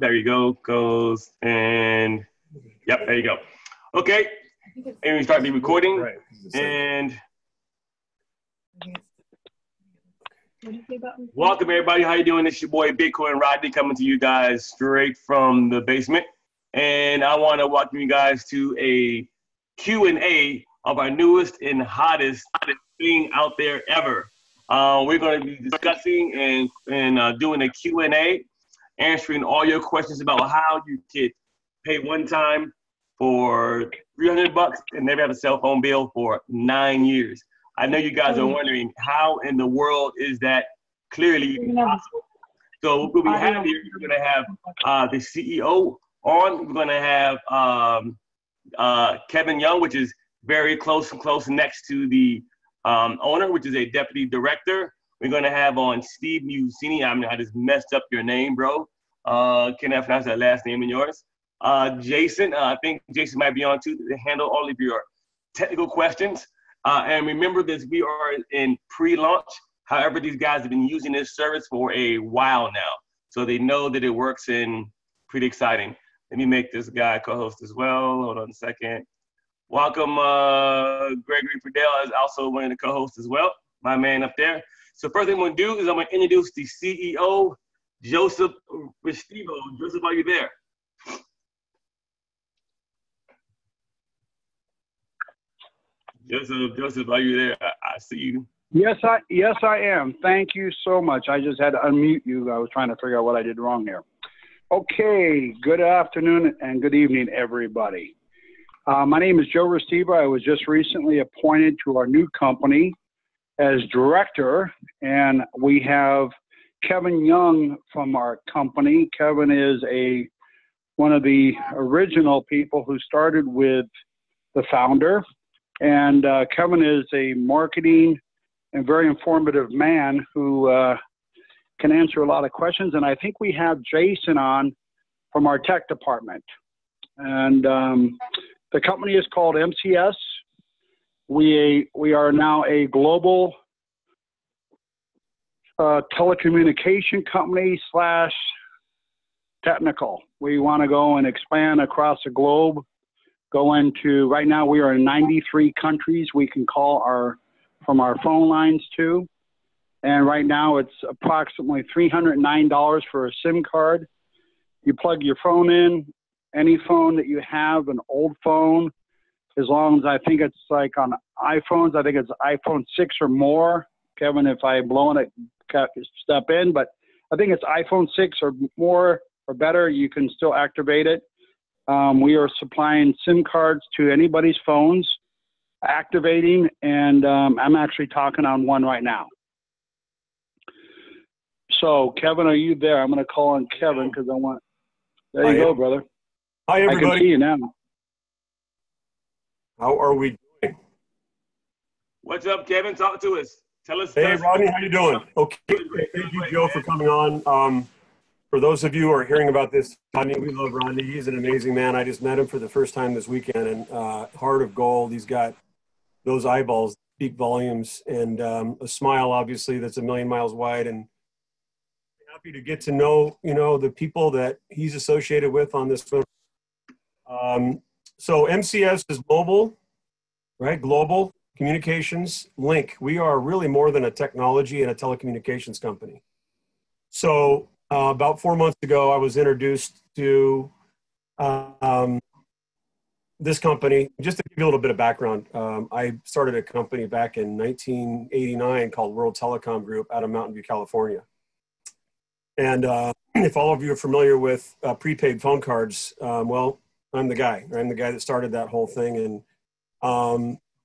There you go. Goes and yep, there you go. Okay, and we start the recording. Right. And welcome everybody. How you doing? It's your boy Bitcoin Rodney coming to you guys straight from the basement. And I want to welcome you guys to a Q&A of our newest and hottest thing out there ever. We're going to be discussing and doing a Q&A, answering all your questions about how you could pay one time for $300 and never have a cell phone bill for 9 years. I know you guys are wondering how in the world is that clearly possible. So what we have here, we're going to have the CEO on. We're going to have Kevin Young, which is very close next to the owner, which is a deputy director. We're going to have on Steve Musini. I mean, I just messed up your name, bro. Can I pronounce that last name of yours? Jason, I think Jason might be on too to handle all of your technical questions. And remember this, we are in pre-launch. However, these guys have been using this service for a while now. So they know that it works and pretty exciting. Let me make this guy co-host as well. Hold on a second. Welcome, Gregory Pradell is also one of the co-hosts as well, my man up there. So first thing I'm gonna do is I'm gonna introduce the CEO, Joseph Restivo. Joseph, are you there? Joseph, are you there? I see you. Yes, I am. Thank you so much. I just had to unmute you. I was trying to figure out what I did wrong here. Okay, good afternoon and good evening, everybody. My name is Joe Restivo. I was just recently appointed to our new company as director, and we have Kevin Young from our company. Kevin is one of the original people who started with the founder. And Kevin is a marketing and very informative man who can answer a lot of questions. And I think we have Jason on from our tech department. And the company is called MCS. We are now a global telecommunication company / technical. We want to go and expand across the globe. Right now we are in 93 countries we can call from our phone lines to. And right now it's approximately $309 for a SIM card. You plug your phone in, any phone that you have, an old phone, as long as I think it's like on iPhones, I think it's iPhone 6 or more. Kevin, if I'm blowing it, step in, but I think it's iPhone 6 or more or better, you can still activate it. We are supplying SIM cards to anybody's phones, activating, and I'm actually talking on one right now. So, Kevin, are you there? I'm going to call on Kevin because I want. There you go, brother. Hi, everybody. I can see you now. How are we doing? What's up, Kevin? Talk to us. Tell us. Hey, Rodney, how you doing? Okay, thank you, Joe, for coming on. For those of you who are hearing about this, Rodney, we love Rodney. He's an amazing man. I just met him for the first time this weekend, and heart of gold. He's got those eyeballs, speak volumes, and a smile, obviously, that's a million miles wide. And happy to get to know, the people that he's associated with on this phone. So MCS is mobile, right? Global Communications Link. We are really more than a technology and a telecommunications company. So about 4 months ago, I was introduced to this company. Just to give you a little bit of background, I started a company back in 1989 called World Telecom Group out of Mountain View, California. And if all of you are familiar with prepaid phone cards, well, I'm the guy. I'm the guy that started that whole thing. And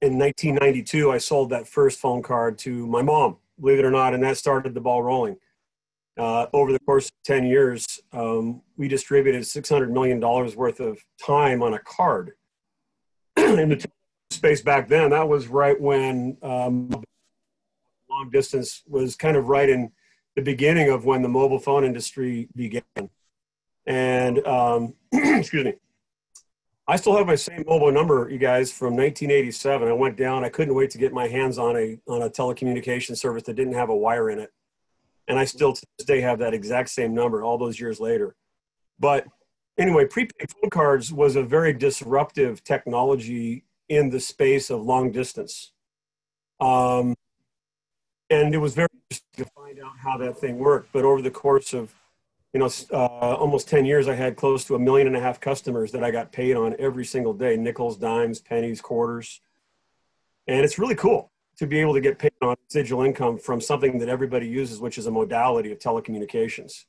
in 1992, I sold that first phone card to my mom, believe it or not, and that started the ball rolling. Over the course of 10 years, we distributed $600 million worth of time on a card. In the space back then, that was right when long distance was kind of right in the beginning of when the mobile phone industry began. And, excuse me, I still have my same mobile number, you guys, from 1987. I went down, I couldn't wait to get my hands on a telecommunication service that didn't have a wire in it. And I still to this day have that exact same number all those years later. But anyway, prepaid phone cards was a very disruptive technology in the space of long distance. And it was very interesting to find out how that thing worked. But over the course of, almost 10 years, I had close to 1.5 million customers that I got paid on every single day, nickels, dimes, pennies, quarters. And it's really cool to be able to get paid on residual income from something that everybody uses, which is a modality of telecommunications.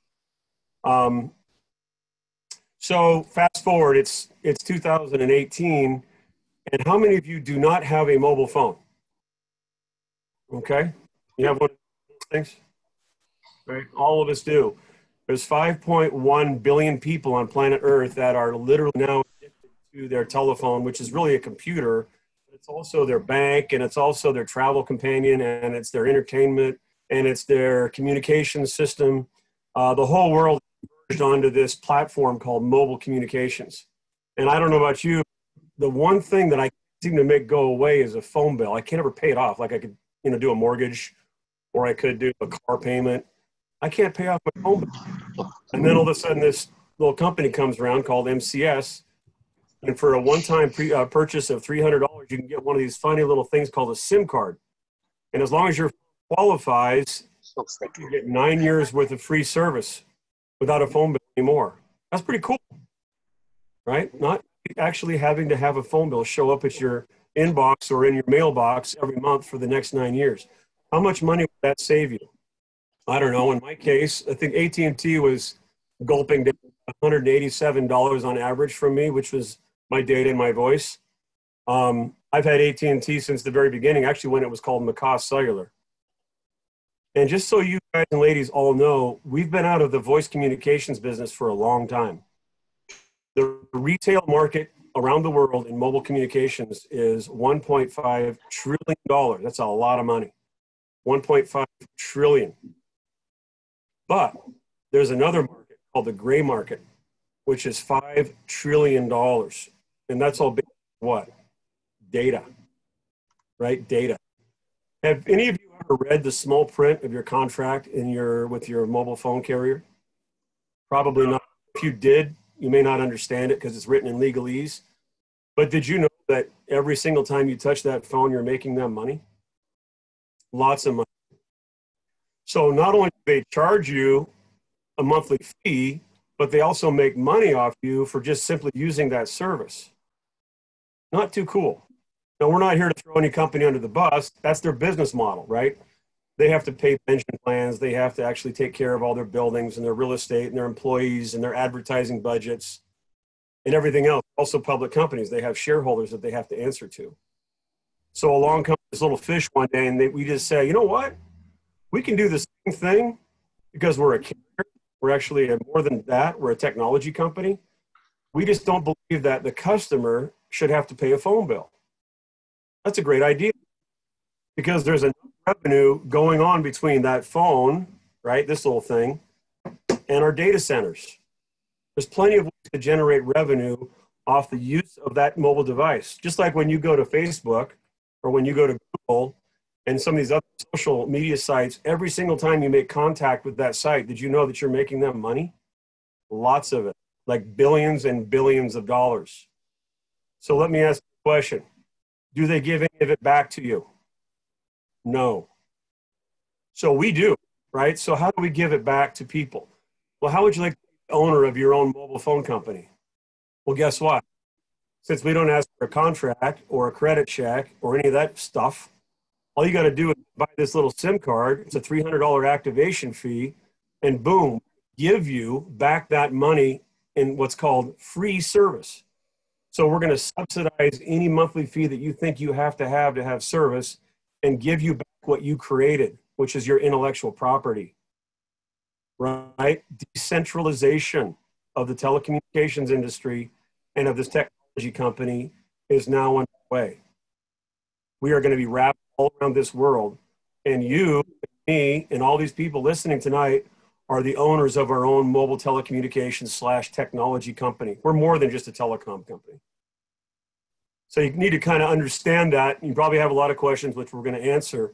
So fast forward, it's 2018, and how many of you do not have a mobile phone? Okay, you have one of those things? Right, all of us do. There's 5.1 billion people on planet Earth that are literally now addicted to their telephone, which is really a computer. It's also their bank, and it's also their travel companion, and it's their entertainment, and it's their communication system. The whole world merged onto this platform called mobile communications. And I don't know about you, the one thing that I seem to make go away is a phone bill. I can't ever pay it off. Like I could, do a mortgage, or I could do a car payment. I can't pay off my phone bill. And then all of a sudden, this little company comes around called MCS. And for a one-time purchase of $300, you can get one of these funny little things called a SIM card. And as long as your phone qualifies, you get 9 years worth of free service without a phone bill anymore. That's pretty cool, right? Not actually having to have a phone bill show up at your inbox or in your mailbox every month for the next 9 years. How much money would that save you? I don't know. In my case, I think AT&T was gulping down $187 on average from me, which was my data and my voice. I've had AT&T since the very beginning, actually when it was called Macaw Cellular. And just so you guys and ladies all know, we've been out of the voice communications business for a long time. The retail market around the world in mobile communications is $1.5 trillion. That's a lot of money. 1.5 trillion. But there's another market called the gray market, which is $5 trillion. And that's all based on what? Data, right? Data. Have any of you ever read the small print of your contract with your mobile phone carrier? Probably not. If you did, you may not understand it because it's written in legalese. But did you know that every single time you touch that phone, you're making them money? Lots of money. So not only do they charge you a monthly fee, but they also make money off you for just simply using that service. Not too cool. Now, we're not here to throw any company under the bus. That's their business model, right? They have to pay pension plans. They have to actually take care of all their buildings and their real estate and their employees and their advertising budgets and everything else. Also public companies, they have shareholders that they have to answer to. So along comes this little fish one day and we just say, you know what? We can do the same thing because we're a carrier. We're actually more than that. We're a technology company. We just don't believe that the customer should have to pay a phone bill. That's a great idea because there's enough revenue going on between that phone, right, this little thing, and our data centers. There's plenty of ways to generate revenue off the use of that mobile device. Just like when you go to Facebook or when you go to Google and some of these other social media sites, every single time you make contact with that site, did you know that you're making them money? Lots of it, like billions and billions of dollars. So let me ask you a question. Do they give any of it back to you? No. So we do, right? So how do we give it back to people? Well, how would you like to be the owner of your own mobile phone company? Well, guess what? Since we don't ask for a contract or a credit check or any of that stuff, all you got to do is buy this little SIM card. It's a $300 activation fee, and boom, give you back that money in what's called free service. So we're going to subsidize any monthly fee that you think you have to have service and give you back what you created, which is your intellectual property, right? Decentralization of the telecommunications industry and of this technology company is now underway. We are going to be wrapped all around this world, and you, me, and all these people listening tonight are the owners of our own mobile telecommunications / technology company. We're more than just a telecom company. So you need to kind of understand that. You probably have a lot of questions, which we're going to answer,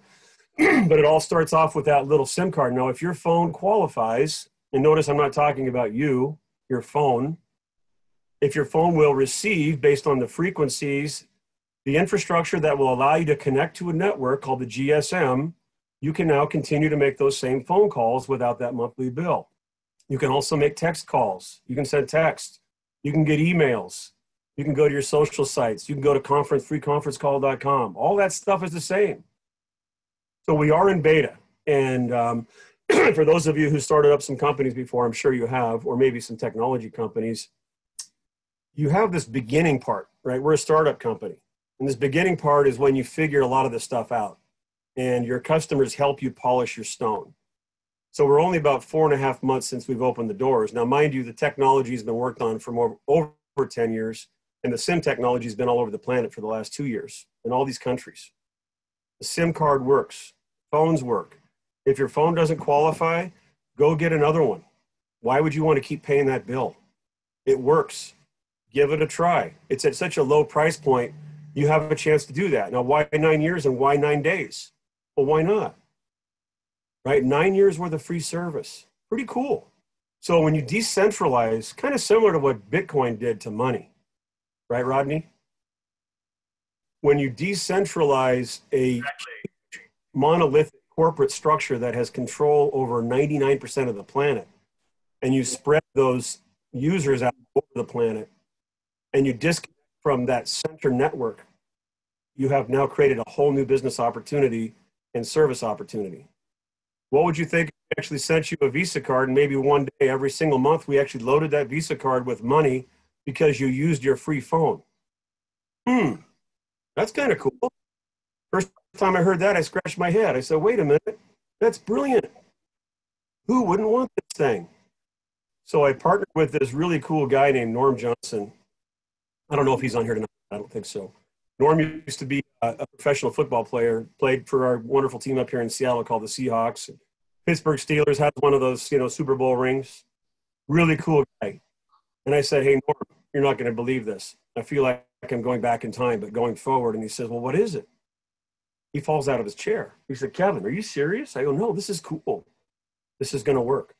but it all starts off with that little SIM card. Now, if your phone qualifies, and notice I'm not talking about you, your phone. If your phone will receive, based on the frequencies, the infrastructure that will allow you to connect to a network called the GSM, you can now continue to make those same phone calls without that monthly bill. You can also make text calls. You can send text. You can get emails. You can go to your social sites. You can go to freeconferencecall.com. All that stuff is the same. So we are in beta. And for those of you who started up some companies before, I'm sure you have, or maybe some technology companies, you have this beginning part, right? We're a startup company. And this beginning part is when you figure a lot of this stuff out and your customers help you polish your stone. So we're only about 4.5 months since we've opened the doors. Now, mind you, the technology has been worked on for over 10 years, and the SIM technology has been all over the planet for the last 2 years in all these countries. The SIM card works. Phones work. If your phone doesn't qualify, go get another one. Why would you want to keep paying that bill? It works. Give it a try. It's at such a low price point, you have a chance to do that. Now, why 9 years and why 9 days? Well, why not? Right? 9 years worth of free service. Pretty cool. So when you decentralize, kind of similar to what Bitcoin did to money, right, Rodney? When you decentralize a monolithic corporate structure that has control over 99% of the planet, and you spread those users out over the planet, and you disconnect from that center network, you have now created a whole new business opportunity and service opportunity. What would you think if we actually sent you a Visa card, and maybe one day every single month we actually loaded that Visa card with money because you used your free phone? That's kind of cool. First time I heard that, I scratched my head. I said, wait a minute, that's brilliant. Who wouldn't want this thing? So I partnered with this really cool guy named Norm Johnson. I don't know if he's on here tonight. I don't think so. Norm used to be a professional football player, played for our wonderful team up here in Seattle called the Seahawks. Pittsburgh Steelers, has one of those, Super Bowl rings. Really cool guy. And I said, hey, Norm, you're not going to believe this. I feel like I'm going back in time, but going forward. And he says, well, what is it? He falls out of his chair. He said, Kevin, are you serious? I go, no, this is cool. This is going to work.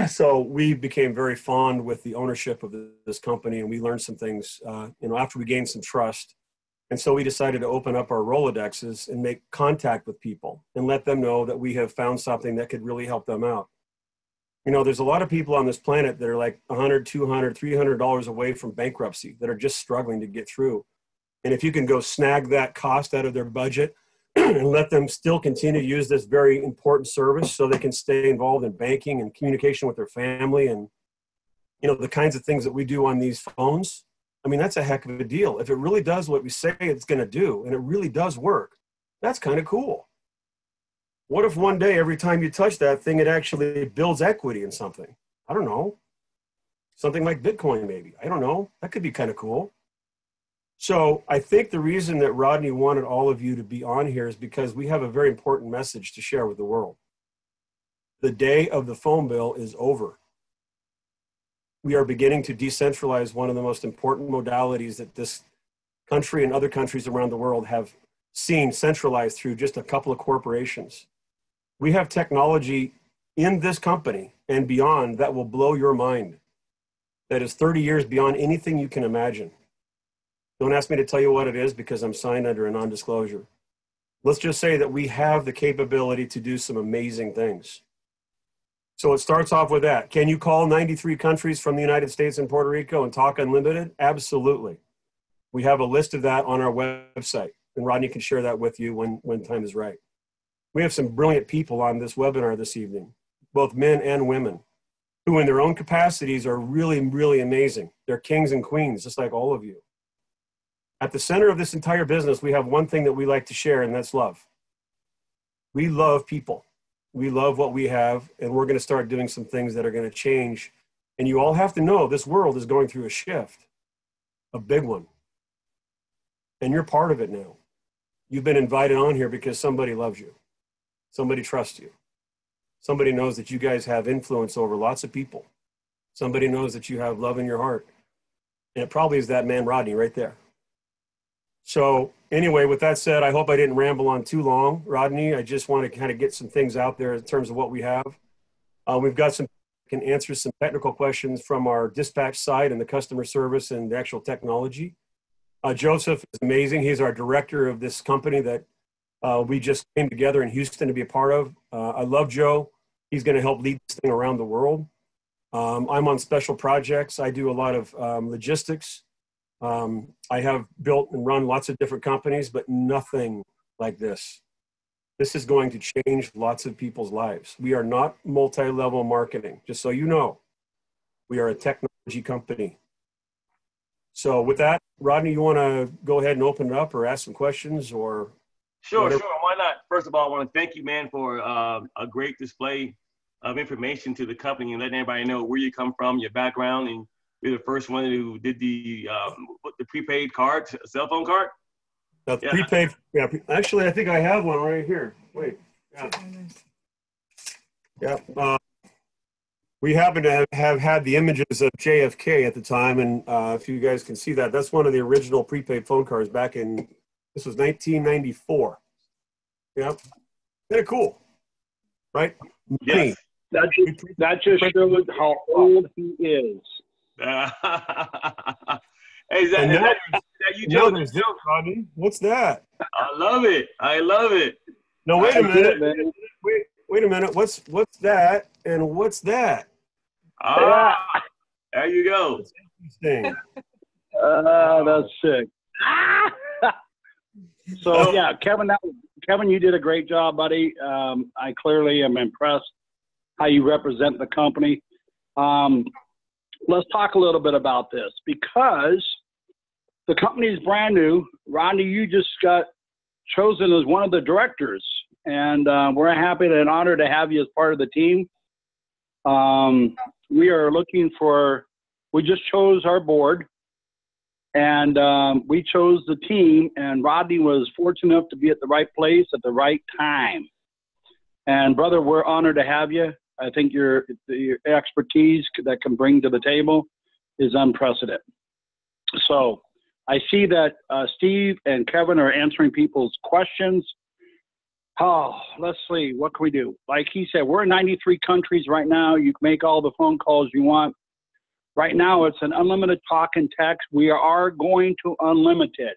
So we became very fond with the ownership of this company, and we learned some things, after we gained some trust. And so we decided to open up our Rolodexes and make contact with people and let them know that we have found something that could really help them out. There's a lot of people on this planet that are like $100, $200, $300 away from bankruptcy that are just struggling to get through. And if you can go snag that cost out of their budget and let them still continue to use this very important service so they can stay involved in banking and communication with their family and, the kinds of things that we do on these phones, that's a heck of a deal. If it really does what we say it's going to do, and it really does work, that's kind of cool. What if one day, every time you touch that thing, it actually builds equity in something? I don't know. Something like Bitcoin, maybe. I don't know. That could be kind of cool. So I think the reason that Rodney wanted all of you to be on here is because we have a very important message to share with the world. The day of the phone bill is over. We are beginning to decentralize one of the most important modalities that this country and other countries around the world have seen centralized through just a couple of corporations. We have technology in this company and beyond that will blow your mind. That is 30 years beyond anything you can imagine. Don't ask me to tell you what it is because I'm signed under a non-disclosure. Let's just say that we have the capability to do some amazing things. So it starts off with that. Can you call 93 countries from the United States and Puerto Rico and talk unlimited? Absolutely. We have a list of that on our website, and Rodney can share that with you when time is right. We have some brilliant people on this webinar this evening, both men and women, who in their own capacities are really, really amazing. They're kings and queens, just like all of you. At the center of this entire business, we have one thing that we like to share, and that's love. We love people. We love what we have, and we're going to start doing some things that are going to change. And you all have to know this world is going through a shift, a big one. And you're part of it now. You've been invited on here because somebody loves you. Somebody trusts you. Somebody knows that you guys have influence over lots of people. Somebody knows that you have love in your heart. And it probably is that man, Rodney, right there. So anyway, with that said, I hope I didn't ramble on too long, Rodney. I just want to kind of get some things out there in terms of what we have. We've got some can answer some technical questions from our dispatch side and the customer service and the actual technology. Joseph is amazing. He's our director of this company that we just came together in Houston to be a part of. I love Joe. He's going to help lead this thing around the world. I'm on special projects. I do a lot of logistics. I have built and run lots of different companies, but nothing like this. This is going to change lots of people's lives. We are not multi-level marketing, just so you know. We are a technology company. So with that, Rodney, you want to go ahead and open it up or ask some questions or? Sure, why not? First of all, I want to thank you, man, for a great display of information to the company and letting everybody know where you come from, your background, and you're the first one who did the prepaid card, cell phone card. Prepaid, yeah. Actually, I think I have one right here. Wait, yeah. We happen to have had the images of JFK at the time, and if you guys can see that, that's one of the original prepaid phone cards back in, this was 1994. Yep, kind of cool, right? Yes. That just shows how old he is. Hey, is that you, Joe? Rodney. What's that? I love it. I love it. No, wait a minute. Wait a minute. What's that? And what's that? Ah, there you go. That's interesting. That's sick. So yeah, Kevin, you did a great job, buddy. I clearly am impressed how you represent the company. Let's talk a little bit about this because the company is brand new. Rodney, you just got chosen as one of the directors, and we're happy and honored to have you as part of the team. We are looking for, we just chose our board, and we chose the team, and Rodney was fortunate enough to be at the right place at the right time. And brother, we're honored to have you. I think your expertise that can bring to the table is unprecedented. So I see that Steve and Kevin are answering people's questions. Oh, let's see, what can we do? Like he said, we're in 93 countries right now. You can make all the phone calls you want. Right now, it's an unlimited talk and text. We are going to unlimited.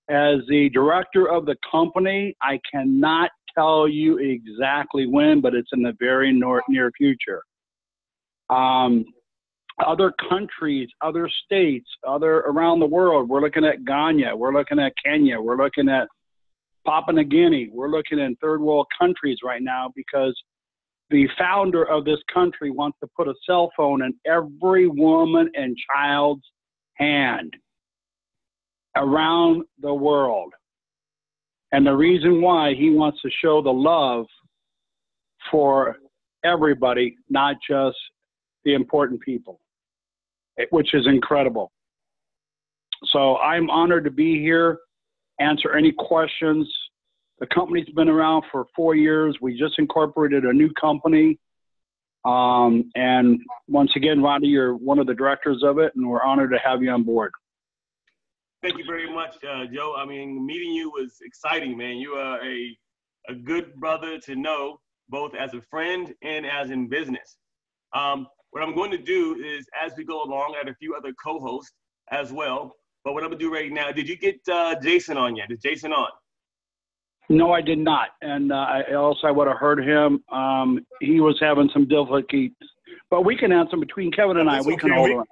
As the director of the company, I cannot tell you exactly when, but it's in the very near future. Other countries, other states, around the world, we're looking at Ghana, we're looking at Kenya, we're looking at Papua New Guinea, we're looking at third world countries right now because the founder of this country wants to put a cell phone in every woman and child's hand around the world. And the reason why, he wants to show the love for everybody, not just the important people, which is incredible. So I'm honored to be here, answer any questions. The company's been around for 4 years. We just incorporated a new company. And once again, Rodney, you're one of the directors of it, and we're honored to have you on board. Thank you very much, Joe. I mean, meeting you was exciting, man. You are a good brother to know, both as a friend and as in business. What I'm going to do is, as we go along, I had a few other co-hosts as well. But what I'm going to do right now, did you get Jason on yet? Is Jason on? No, I did not. And I would have heard him. He was having some difficulties. But we can answer between Kevin and I. We can hold on.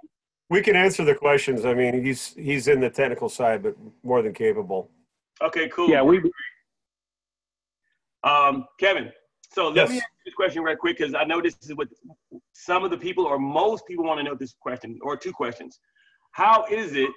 We can answer the questions. I mean, he's in the technical side, but more than capable. Okay, cool. Yeah, Kevin, so let me ask you this question right quick, because I know this is what some of the people or most people want to know this question, or two questions. How is it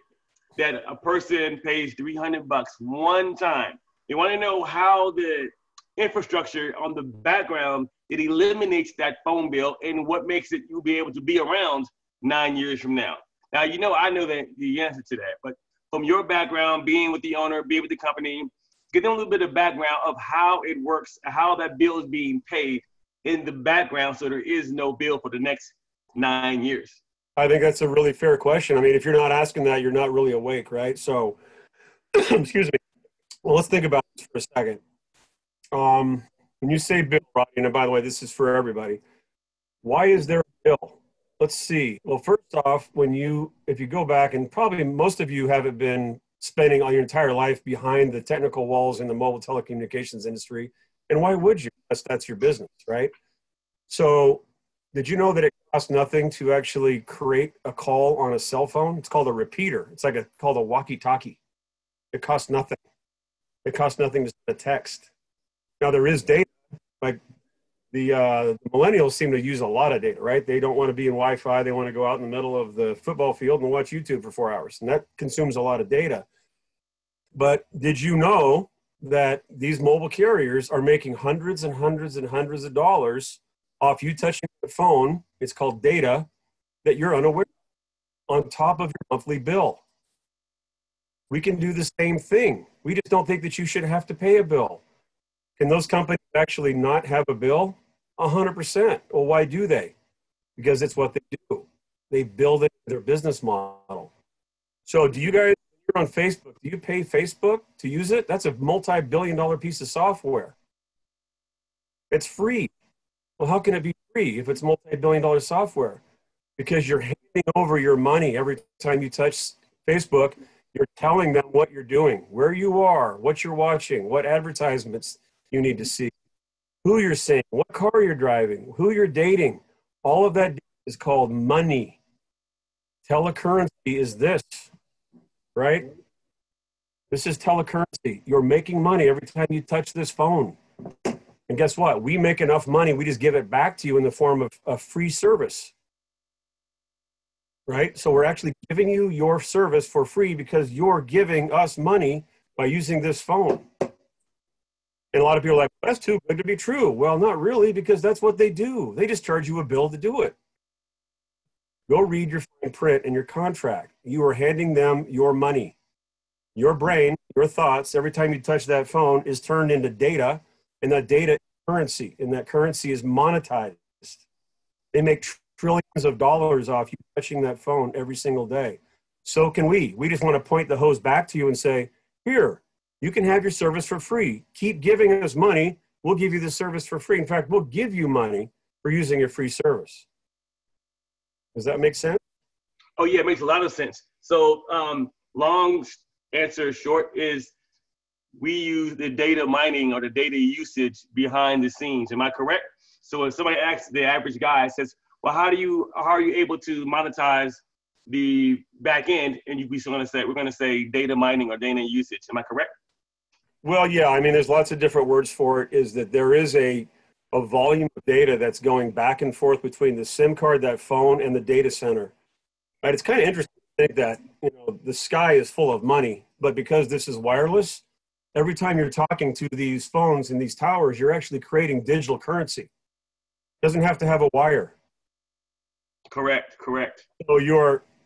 that a person pays $300 one time? They want to know how the infrastructure on the background, it eliminates that phone bill, and what makes it you'll be able to be around 9 years from now. Now, you know, I know the answer to that, but from your background, being with the owner, being with the company, get them a little bit of background of how it works, how that bill is being paid in the background, so there is no bill for the next 9 years. I think that's a really fair question. I mean, if you're not asking that, you're not really awake, right? So, excuse me. Well, let's think about this for a second. When you say bill, Rodney, and by the way, this is for everybody. Why is there a bill? Let's see. Well, first off, if you go back, and probably most of you haven't been spending all your entire life behind the technical walls in the mobile telecommunications industry, and why would you? That's your business, right? So did you know that it costs nothing to actually create a call on a cell phone? It's called a repeater. It's like called a walkie-talkie. It costs nothing. It costs nothing to send a text. Now there is data, like the millennials seem to use a lot of data, right? They don't want to be in Wi-Fi. They want to go out in the middle of the football field and watch YouTube for 4 hours. And that consumes a lot of data. But did you know that these mobile carriers are making hundreds and hundreds and hundreds of dollars off you touching the phone? It's called data that you're unaware of, on top of your monthly bill. We can do the same thing. We just don't think that you should have to pay a bill. Can those companies actually not have a bill? 100%. Well, why do they? Because it's what they do. They build it into their business model. So do you guys, you're on Facebook, do you pay Facebook to use it? That's a multi-billion-dollar piece of software. It's free. Well, how can it be free if it's multi-billion-dollar software? Because you're handing over your money every time you touch Facebook. You're telling them what you're doing, where you are, what you're watching, what advertisements you need to see, who you're seeing, what car you're driving, who you're dating. All of that is called money. Telecurrency is this, right? This is telecurrency. You're making money every time you touch this phone. And guess what? We make enough money, we just give it back to you in the form of a free service. Right? So we're actually giving you your service for free because you're giving us money by using this phone. And a lot of people are like, that's too good to be true. Well, not really, because that's what they do. They just charge you a bill to do it. Go read your fine print and your contract. You are handing them your money. Your brain, your thoughts, every time you touch that phone is turned into data, and that data is currency, and that currency is monetized. They make trillions of dollars off you touching that phone every single day. So can we. We just want to point the hose back to you and say, here, you can have your service for free. Keep giving us money. We'll give you the service for free. In fact, we'll give you money for using your free service. Does that make sense? Oh, yeah, it makes a lot of sense. So long answer short is we use the data mining or the data usage behind the scenes. Am I correct? So when somebody asks the average guy, says, well, how are you able to monetize the back end? And we're going to say data mining or data usage. Am I correct? Well, yeah, I mean, there's lots of different words for it. Is that there is a volume of data that's going back and forth between the SIM card, that phone, and the data center. Right? It's kind of interesting to think that, the sky is full of money, but because this is wireless, every time you're talking to these phones and these towers, you're actually creating digital currency. It doesn't have to have a wire. Correct. So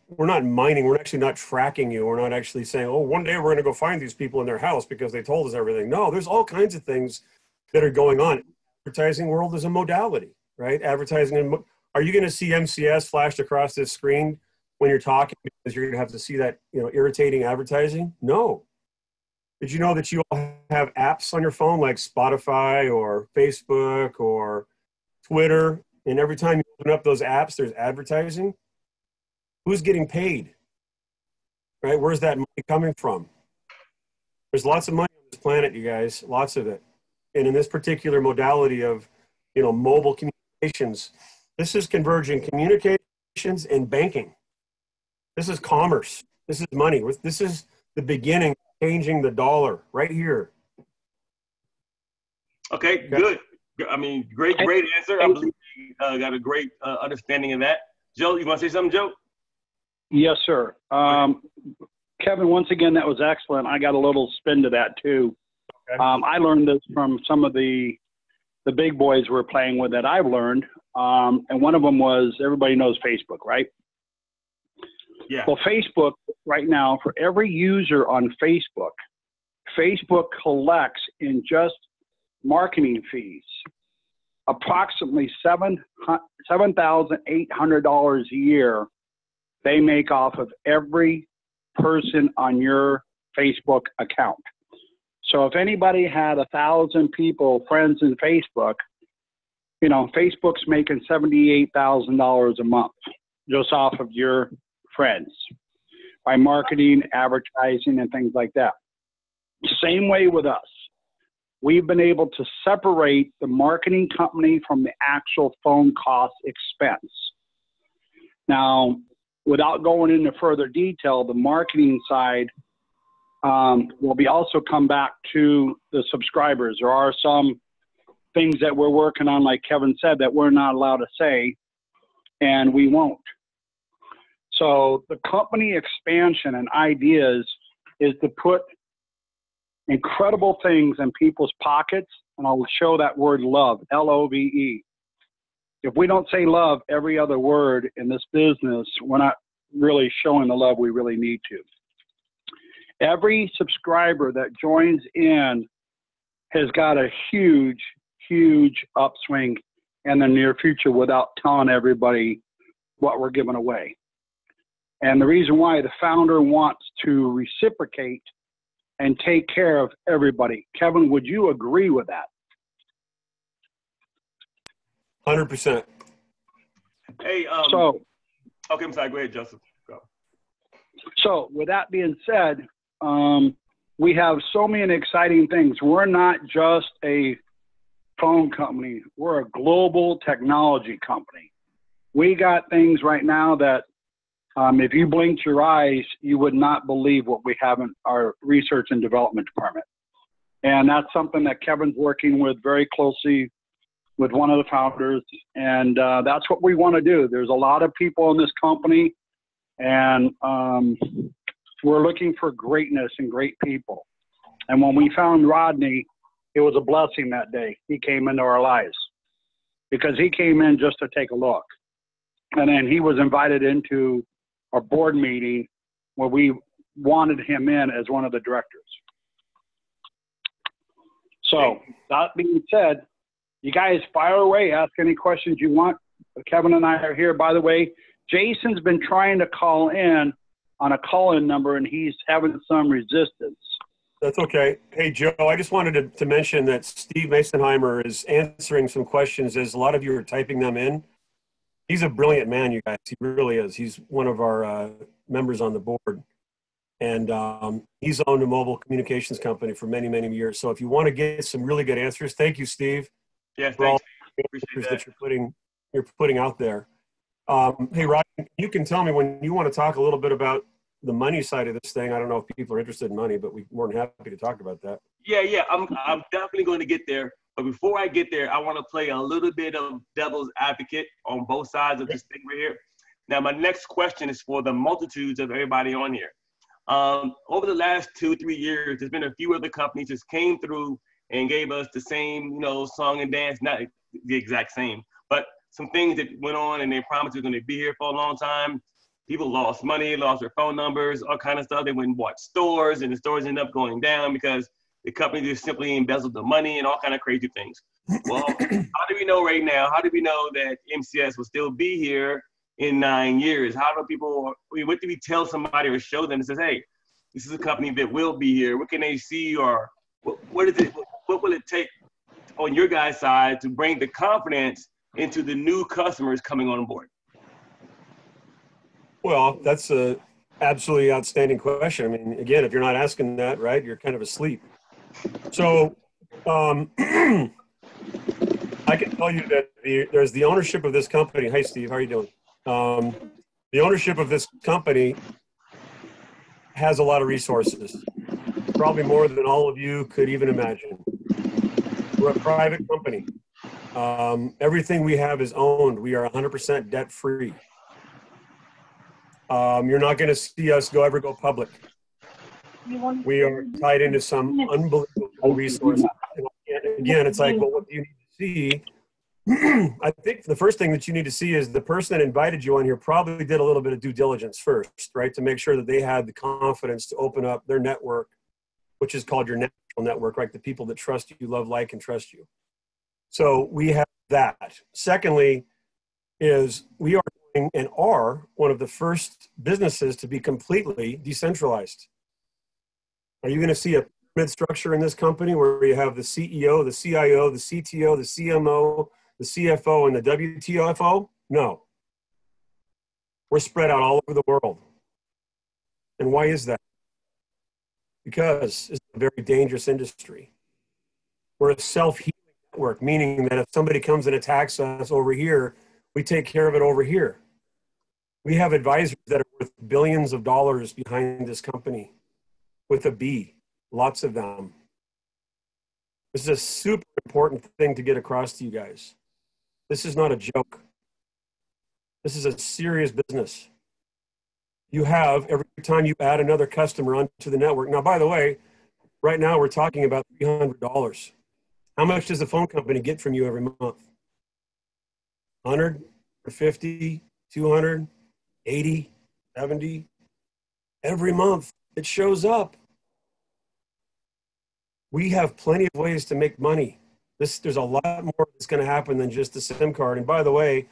we're not mining. We're actually not tracking you. We're not actually saying, oh, one day we're going to go find these people in their house because they told us everything. No, there's all kinds of things that are going on. Advertising world is a modality, right? Advertising. Are you going to see MCS flashed across this screen when you're talking because you're going to have to see that, irritating advertising? No. Did you know that you all have apps on your phone like Spotify or Facebook or Twitter? And every time you open up those apps, there's advertising. Who's getting paid? Right? Where's that money coming from? There's lots of money on this planet, you guys, lots of it. And in this particular modality of, mobile communications, this is converging communications and banking. This is commerce. This is money. This is the beginning of changing the dollar right here. Okay, good. I mean, great answer. I believe you got a great understanding of that. Joe, you want to say something, Joe? Yes, sir. Kevin, once again, that was excellent. I got a little spin to that too. Okay. I learned this from some of the big boys we're playing with that I've learned. And one of them was, everybody knows Facebook, right? Yeah. Well, Facebook right now, for every user on Facebook, Facebook collects in just marketing fees approximately $7,800 a year they make off of every person on your Facebook account. So if anybody had 1,000 people, friends in Facebook, You know, Facebook's making $78,000 a month just off of your friends by marketing, advertising, and things like that. Same way with us. We've been able to separate the marketing company from the actual phone cost expense. Now, without going into further detail, the marketing side will be also come back to the subscribers. There are some things that we're working on, like Kevin said, that we're not allowed to say, and we won't. So the company expansion and ideas is to put incredible things in people's pockets, and I'll show that word love, L-O-V-E. If we don't say love every other word in this business, we're not really showing the love we really need to. Every subscriber that joins in has got a huge, huge upswing in the near future without telling everybody what we're giving away. And the reason why the founder wants to reciprocate and take care of everybody. Kevin, would you agree with that? 100%. Hey, so, okay, I'm sorry. Go ahead, Joseph. Go. So with that being said, we have so many exciting things. We're not just a phone company. We're a global technology company. We got things right now that if you blinked your eyes, you would not believe what we have in our research and development department. And that's something that Kevin's working with very closely with one of the founders. And that's what we want to do. There's a lot of people in this company, and we're looking for greatness and great people. And when we found Rodney, it was a blessing that day. He came into our lives because he came in just to take a look. And then he was invited into our board meeting where we wanted him in as one of the directors. So that being said, you guys fire away, ask any questions you want. Kevin and I are here. By the way, Jason's been trying to call in on a call-in number, and he's having some resistance. That's okay. Hey, Joe, I just wanted to mention that Steve Masonheimer is answering some questions as a lot of you are typing them in. He's a brilliant man, you guys. He really is. He's one of our members on the board. And he's owned a mobile communications company for many, many years. So if you want to get some really good answers, thank you, Steve. Yeah, for all the answers that you're putting out there. Hey, Rod, you can tell me when you want to talk a little bit about the money side of this thing. I don't know if people are interested in money, but we're more than happy to talk about that. Yeah, I'm definitely going to get there. But before I get there, I want to play a little bit of devil's advocate on both sides of this thing right here. Now, my next question is for the multitudes of everybody on here. Over the last 2-3 years, there's been a few other companies that came through and gave us the same, song and dance, not the exact same, but some things that went on and they promised they're going to be here for a long time. People lost money, lost their phone numbers, all kind of stuff. They went and bought stores, and the stores ended up going down because the company just simply embezzled the money and all kind of crazy things. Well, how do we know right now? How do we know that MCS will still be here in 9 years? How do people, what do we tell somebody or show them that says, hey, this is a company that will be here? What can they see, or what will it take on your guys' side to bring the confidence into the new customers coming on board? Well, that's a absolutely outstanding question. I mean, again, if you're not asking that, right, you're kind of asleep. So I can tell you that there's the ownership of this company. Hey, Steve, how are you doing? The ownership of this company has a lot of resources, probably more than all of you could even imagine. We're a private company. Everything we have is owned. We are 100% debt-free. You're not going to see us ever go public. We are tied into some unbelievable resources. And again, it's like, well, what do you need to see? I think the first thing that you need to see is the person that invited you on here probably did a little bit of due diligence first, right? To make sure that they had the confidence to open up their network, which is called your natural network, right? The people that trust you, love, like, and trust you. So we have that. Secondly, is we are and are one of the first businesses to be completely decentralized. Are you going to see a pyramid structure in this company where you have the CEO, the CIO, the CTO, the CMO, the CFO and the WTFO? No. We're spread out all over the world. And why is that? Because it's a very dangerous industry. We're a self-healing network, meaning that if somebody comes and attacks us over here, we take care of it over here. We have advisors that are worth billions of dollars behind this company with a B, lots of them. This is a super important thing to get across to you guys. This is not a joke. This is a serious business. You have, every time you add another customer onto the network. Now, by the way, right now we're talking about $300. How much does the phone company get from you every month? 100, 50, 200, 80, 70? Every month it shows up. We have plenty of ways to make money. There's a lot more that's going to happen than just the SIM card. And by the way,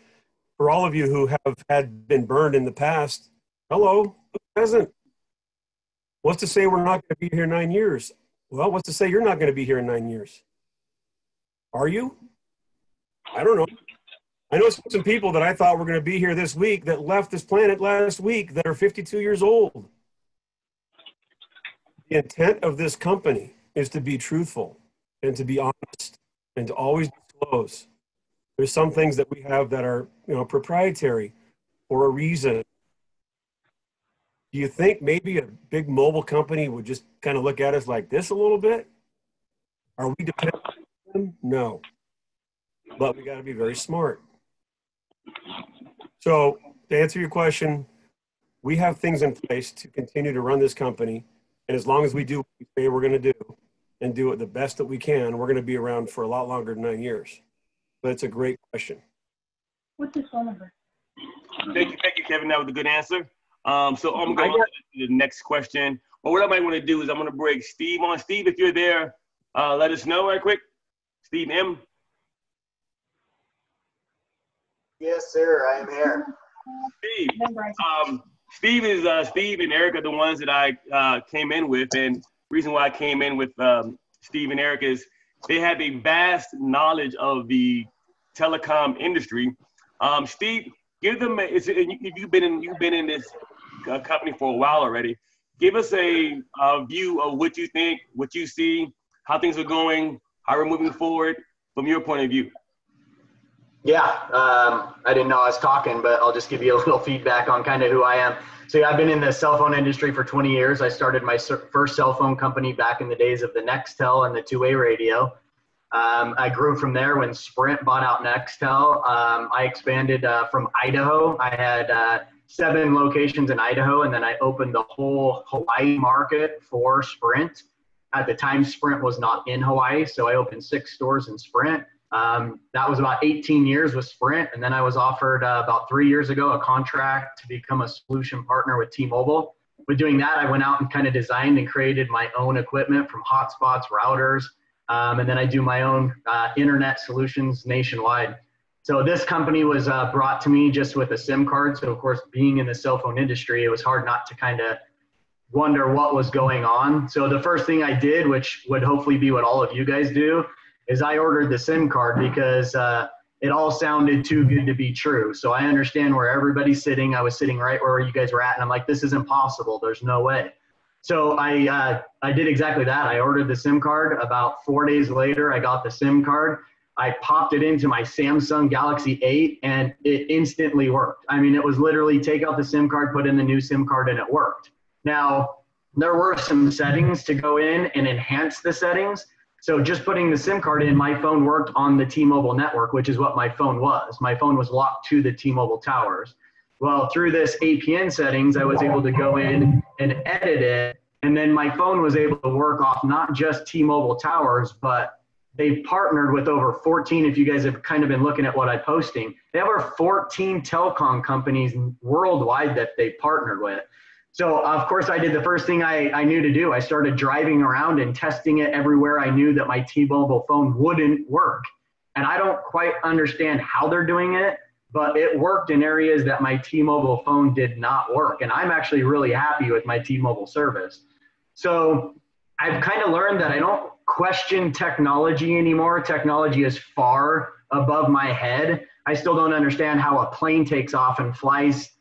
for all of you who have been burned in the past, hello, who hasn't? What's to say we're not going to be here 9 years? Well, what's to say you're not going to be here in 9 years? Are you? I don't know. I know some people that I thought were going to be here this week that left this planet last week that are 52 years old. The intent of this company is to be truthful and to be honest and to always disclose. There's some things that we have that are, proprietary for a reason. Do you think maybe a big mobile company would just kind of look at us like this a little bit? Are we dependent on them? No. But we got to be very smart. So to answer your question, we have things in place to continue to run this company. And as long as we do what we say we're going to do and do it the best that we can, we're going to be around for a lot longer than 9 years. But it's a great question. What's his phone number? Thank you, Kevin. That was a good answer. So I'm going to go to the next question. Well, what I might want to do is I'm going to break Steve on. Steve, if you're there, let us know right quick. Steve M. Yes, sir. I am here. Steve and Eric are the ones that I came in with, and the reason why I came in with Steve and Eric is they have a vast knowledge of the telecom industry. Steve, give them you've been in this company for a while already. Give us a view of what you think, what you see, how things are going, how we're moving forward from your point of view. Yeah, I didn't know I was talking, but I'll just give you a little feedback on kind of who I am. So yeah, I've been in the cell phone industry for 20 years. I started my first cell phone company back in the days of the Nextel and the two-way radio. I grew from there when Sprint bought out Nextel. I expanded from Idaho. I had 7 locations in Idaho, and then I opened the whole Hawaii market for Sprint. At the time, Sprint was not in Hawaii, so I opened 6 stores in Sprint. That was about 18 years with Sprint, and then I was offered about 3 years ago a contract to become a solution partner with T-Mobile. With doing that, I went out and kind of designed and created my own equipment from hotspots, routers, and then I do my own internet solutions nationwide. So this company was brought to me just with a SIM card. So of course, being in the cell phone industry, it was hard not to kind of wonder what was going on. So the first thing I did, which would hopefully be what all of you guys do, is I ordered the SIM card because it all sounded too good to be true. So I understand where everybody's sitting. I was sitting right where you guys were at, and I'm like, this is impossible. There's no way. So I did exactly that. I ordered the SIM card. About 4 days later, I got the SIM card. I popped it into my Samsung Galaxy 8, and it instantly worked. I mean, it was literally take out the SIM card, put in the new SIM card, and it worked. Now, there were some settings to go in and enhance the settings. So just putting the SIM card in, my phone worked on the T-Mobile network, which is what my phone was. My phone was locked to the T-Mobile towers. Well, through this APN settings, I was able to go in and edit it. And then my phone was able to work off not just T-Mobile towers, but they've partnered with over 14, if you guys have kind of been looking at what I'm posting, they have over 14 telecom companies worldwide that they partnered with. So of course I did the first thing I knew to do. I started driving around and testing it everywhere I knew that my T-Mobile phone wouldn't work. And I don't quite understand how they're doing it, but it worked in areas that my T-Mobile phone did not work. And I'm actually really happy with my T-Mobile service. So I've kind of learned that I don't question technology anymore. Technology is far above my head. I still don't understand how a plane takes off and flies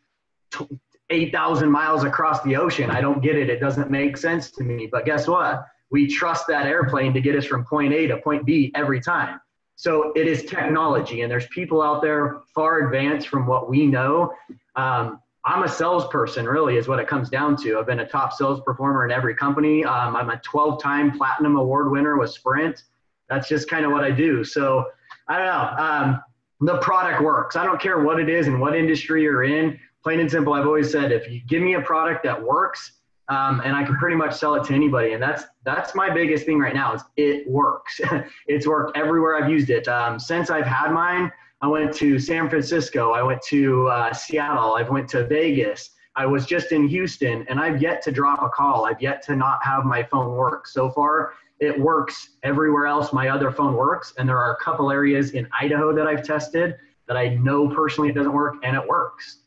8,000 miles across the ocean. I don't get it. It doesn't make sense to me. But guess what? We trust that airplane to get us from point A to point B every time. So it is technology, and there's people out there far advanced from what we know. I'm a salesperson, really, is what it comes down to. I've been a top sales performer in every company. I'm a 12-time platinum award winner with Sprint. That's just kind of what I do. So I don't know. The product works. I don't care what it is and what industry you're in. Plain and simple, I've always said, if you give me a product that works, and I can pretty much sell it to anybody. And that's my biggest thing right now is it works. It's worked everywhere I've used it. Since I've had mine, I went to San Francisco. I went to Seattle. I went to Vegas. I was just in Houston, and I've yet to drop a call. I've yet to not have my phone work. So far, it works everywhere else my other phone works. And there are a couple areas in Idaho that I've tested that I know personally it doesn't work, and it works.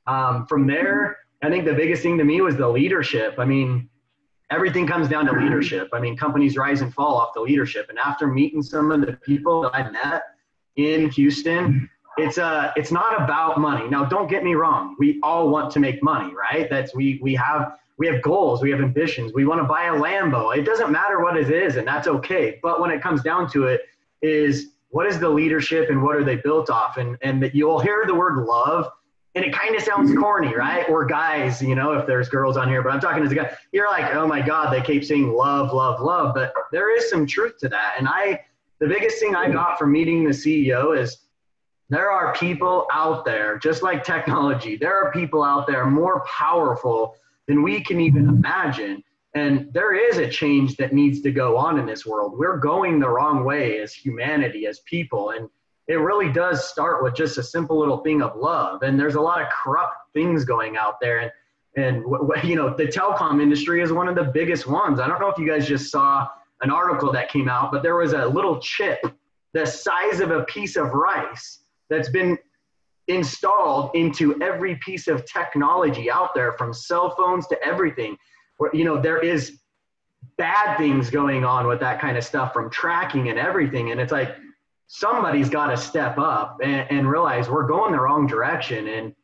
From there, I think the biggest thing to me was the leadership. I mean, everything comes down to leadership. I mean, companies rise and fall off the leadership. And after meeting some of the people that I met in Houston, it's not about money. Now, don't get me wrong. We all want to make money, right? We have goals. We have ambitions. We want to buy a Lambo. It doesn't matter what it is, and that's okay. But when it comes down to it, is what is the leadership and what are they built off? And that you'll hear the word love. And it kind of sounds corny, right? Or guys, you know, if there's girls on here, but I'm talking as a guy, you're like, oh my God, they keep saying love, love, love. But there is some truth to that. And the biggest thing I got from meeting the CEO is there are people out there, just like technology, there are people out there more powerful than we can even imagine. And there is a change that needs to go on in this world. We're going the wrong way as humanity, as people. And it really does start with just a simple little thing of love. And there's a lot of corrupt things going out there. And you know, the telecom industry is one of the biggest ones. I don't know if you guys just saw an article that came out, but there was a little chip the size of a piece of rice that's been installed into every piece of technology out there, from cell phones to everything. Where, you know, there is bad things going on with that kind of stuff, from tracking and everything. And it's like, somebody's got to step up and realize we're going the wrong direction. And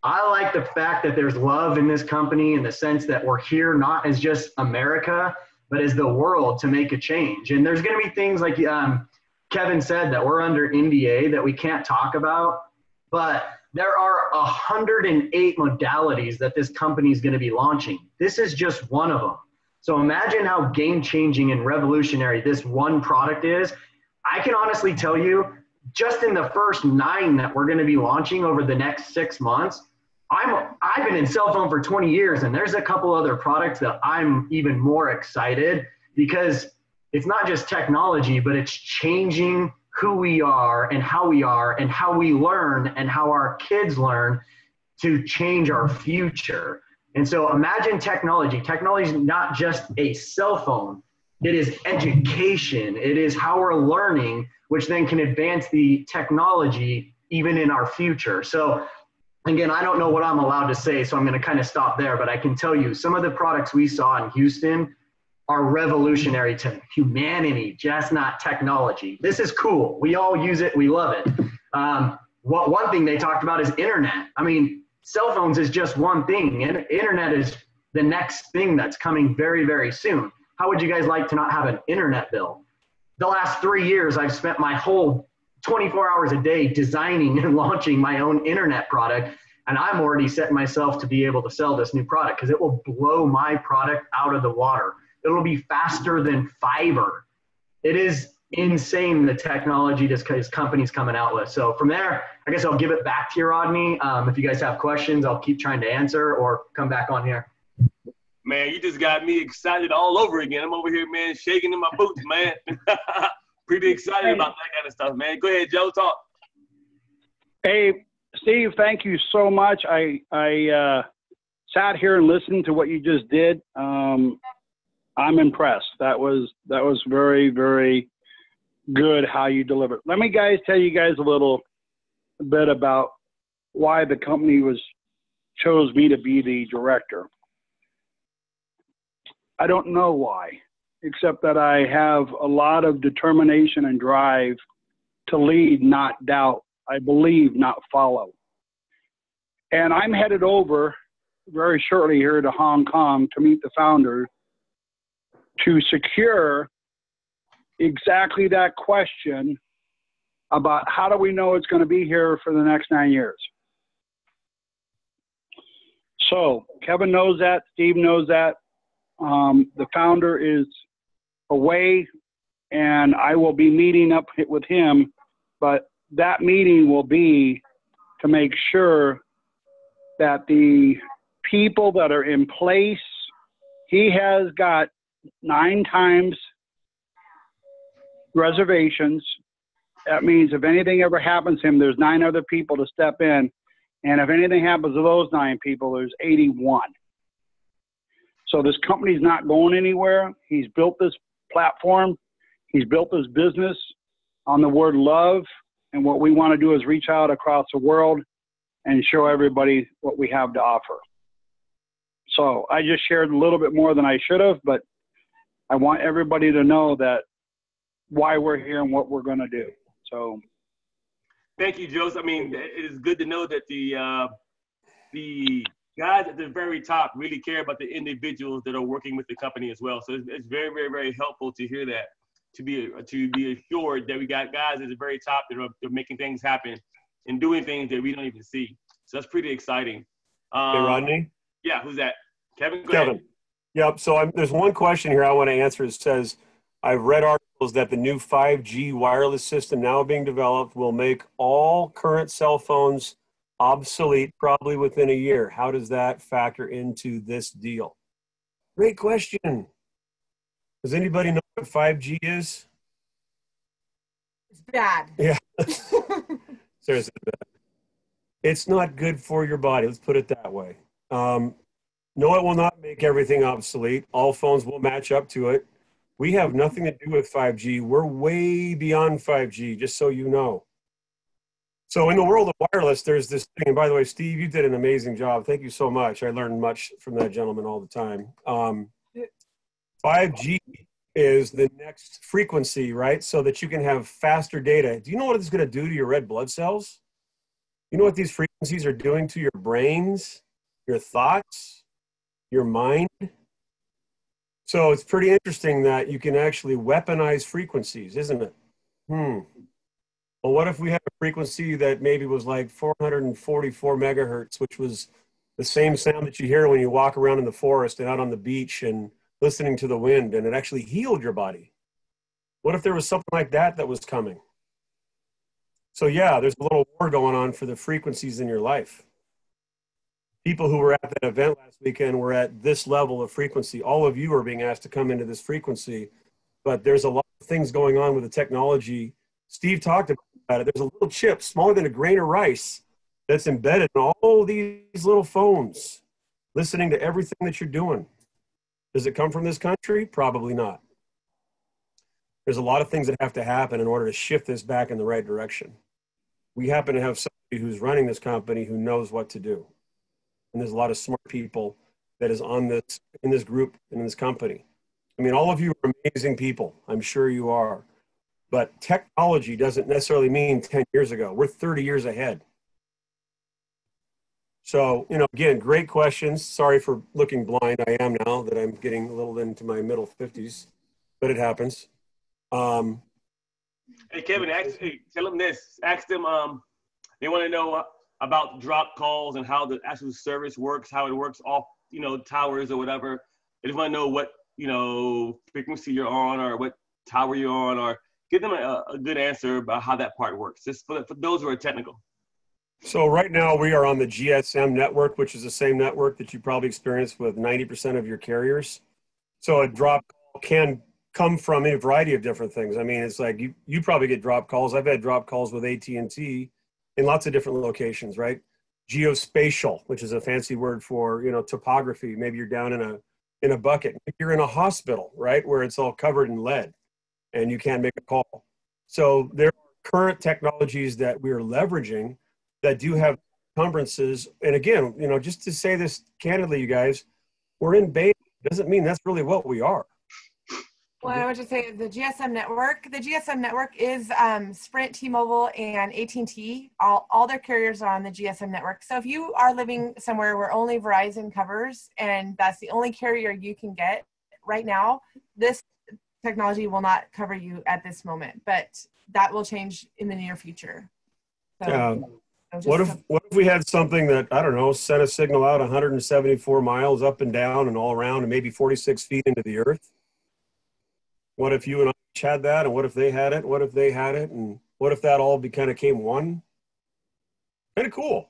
I like the fact that there's love in this company, in the sense that we're here not as just America, but as the world, to make a change. And there's going to be things like Kevin said that we're under NDA that we can't talk about, but there are 108 modalities that this company is going to be launching. This is just one of them. So imagine how game-changing and revolutionary this one product is. I can honestly tell you, just in the first 9 that we're going to be launching over the next 6 months, I've been in cell phone for 20 years, and there's a couple other products that I'm even more excited, because it's not just technology, but it's changing who we are and how we learn and how our kids learn to change our future. And so imagine technology. Technology is not just a cell phone. It is education. It is how we're learning, which then can advance the technology even in our future. So again, I don't know what I'm allowed to say, so I'm going to kind of stop there. But I can tell you, some of the products we saw in Houston are revolutionary to humanity, just not technology. This is cool. We all use it. We love it. One thing they talked about is internet. I mean, cell phones is just one thing, and internet is the next thing that's coming very, very soon. How would you guys like to not have an internet bill? The last 3 years, I've spent my whole 24 hours a day designing and launching my own internet product, and I'm already setting myself to be able to sell this new product, because it will blow my product out of the water. It'll be faster than fiber. It is insane, the technology this company's coming out with. So from there, I guess I'll give it back to you, Rodney. If you guys have questions, I'll keep trying to answer or come back on here. Man, you just got me excited all over again. I'm over here, man, shaking in my boots, man. Pretty excited about that kind of stuff, man. Go ahead, Joe, talk. Hey, Steve, thank you so much. I sat here and listened to what you just did. I'm impressed. That was very, very good how you delivered. Let me tell you guys a little bit about why the company chose me to be the director. I don't know why, except that I have a lot of determination and drive to lead, not doubt. I believe, not follow. And I'm headed over very shortly here to Hong Kong to meet the founder to secure exactly that question about how do we know it's going to be here for the next 9 years. So Kevin knows that, Steve knows that. The founder is away, and I will be meeting up with him, but that meeting will be to make sure that the people that are in place, he has got 9 times reservations. That means if anything ever happens to him, there's 9 other people to step in. And if anything happens to those 9 people, there's 81. So this company's not going anywhere. He's built this platform. He's built this business on the word love. And what we want to do is reach out across the world and show everybody what we have to offer. So I just shared a little bit more than I should have, but I want everybody to know that why we're here and what we're going to do. So thank you, Joseph. I mean, it is good to know that the guys at the very top really care about the individuals that are working with the company as well. So it's very, very, very helpful to hear that, to be assured that we got guys at the very top that are making things happen and doing things that we don't even see. So that's pretty exciting. Hey, Rodney? Yeah, who's that? Kevin? Go Kevin. ahead. Yep. So there's one question here I want to answer. It says, I've read articles that the new 5G wireless system now being developed will make all current cell phones obsolete probably within a year. How does that factor into this deal? Great question. Does anybody know what 5G is? It's bad. Yeah. Seriously, it's not good for your body. Let's put it that way. No, it will not make everything obsolete. All phones will match up to it. We have nothing to do with 5G. We're way beyond 5G, just so you know. So in the world of wireless, there's this thing. And by the way, Steve, you did an amazing job. Thank you so much. I learn much from that gentleman all the time. 5G is the next frequency, right? So that you can have faster data. Do you know what it's going to do to your red blood cells? You know what these frequencies are doing to your brains, your thoughts, your mind? So it's pretty interesting that you can actually weaponize frequencies, isn't it? Well, what if we had a frequency that maybe was like 444 megahertz, which was the same sound that you hear when you walk around in the forest and out on the beach and listening to the wind, and it actually healed your body? What if there was something like that that was coming? So yeah, there's a little war going on for the frequencies in your life. People who were at that event last weekend were at this level of frequency. All of you are being asked to come into this frequency, but there's a lot of things going on with the technology. Steve talked about it. There's a little chip smaller than a grain of rice that's embedded in all these little phones, listening to everything that you're doing. Does it come from this country? Probably not. There's a lot of things that have to happen in order to shift this back in the right direction. We happen to have somebody who's running this company who knows what to do. And there's a lot of smart people that is on this, in this group, and in this company. I mean, all of you are amazing people. I'm sure you are. But technology doesn't necessarily mean 10 years ago. We're 30 years ahead. So, you know, again, great questions. Sorry for looking blind. I am now that I'm getting a little into my middle 50s, but it happens. Hey, Kevin, tell them this. Ask them, they want to know about drop calls and how the actual service works, how it works off, you know, towers or whatever. They just want to know what, you know, frequency you're on or what tower you're on, or give them a good answer about how that part works, just for those who are technical. So right now we are on the GSM network, which is the same network that you probably experience with 90% of your carriers. So a drop call can come from a variety of different things. I mean, it's like you probably get drop calls. I've had drop calls with AT&T in lots of different locations, right? Geospatial, which is a fancy word for, you know, topography. Maybe you're down in a bucket. Maybe you're in a hospital, right, where it's all covered in lead and you can't make a call. So there are current technologies that we are leveraging that do have encumbrances. And again, you know, just to say this candidly, you guys, we're in beta. Doesn't mean that's really what we are. Well, I would just say the GSM network. The GSM network is Sprint, T-Mobile, and AT&T. All their carriers are on the GSM network. So if you are living somewhere where only Verizon covers and that's the only carrier you can get right now, this technology will not cover you at this moment, but that will change in the near future. So, what if we had something that, I don't know, sent a signal out 174 miles up and down and all around and maybe 46 feet into the earth? What if you and I each had that, and what if they had it? What if they had it? And what if that all kind of came one? Kind of cool,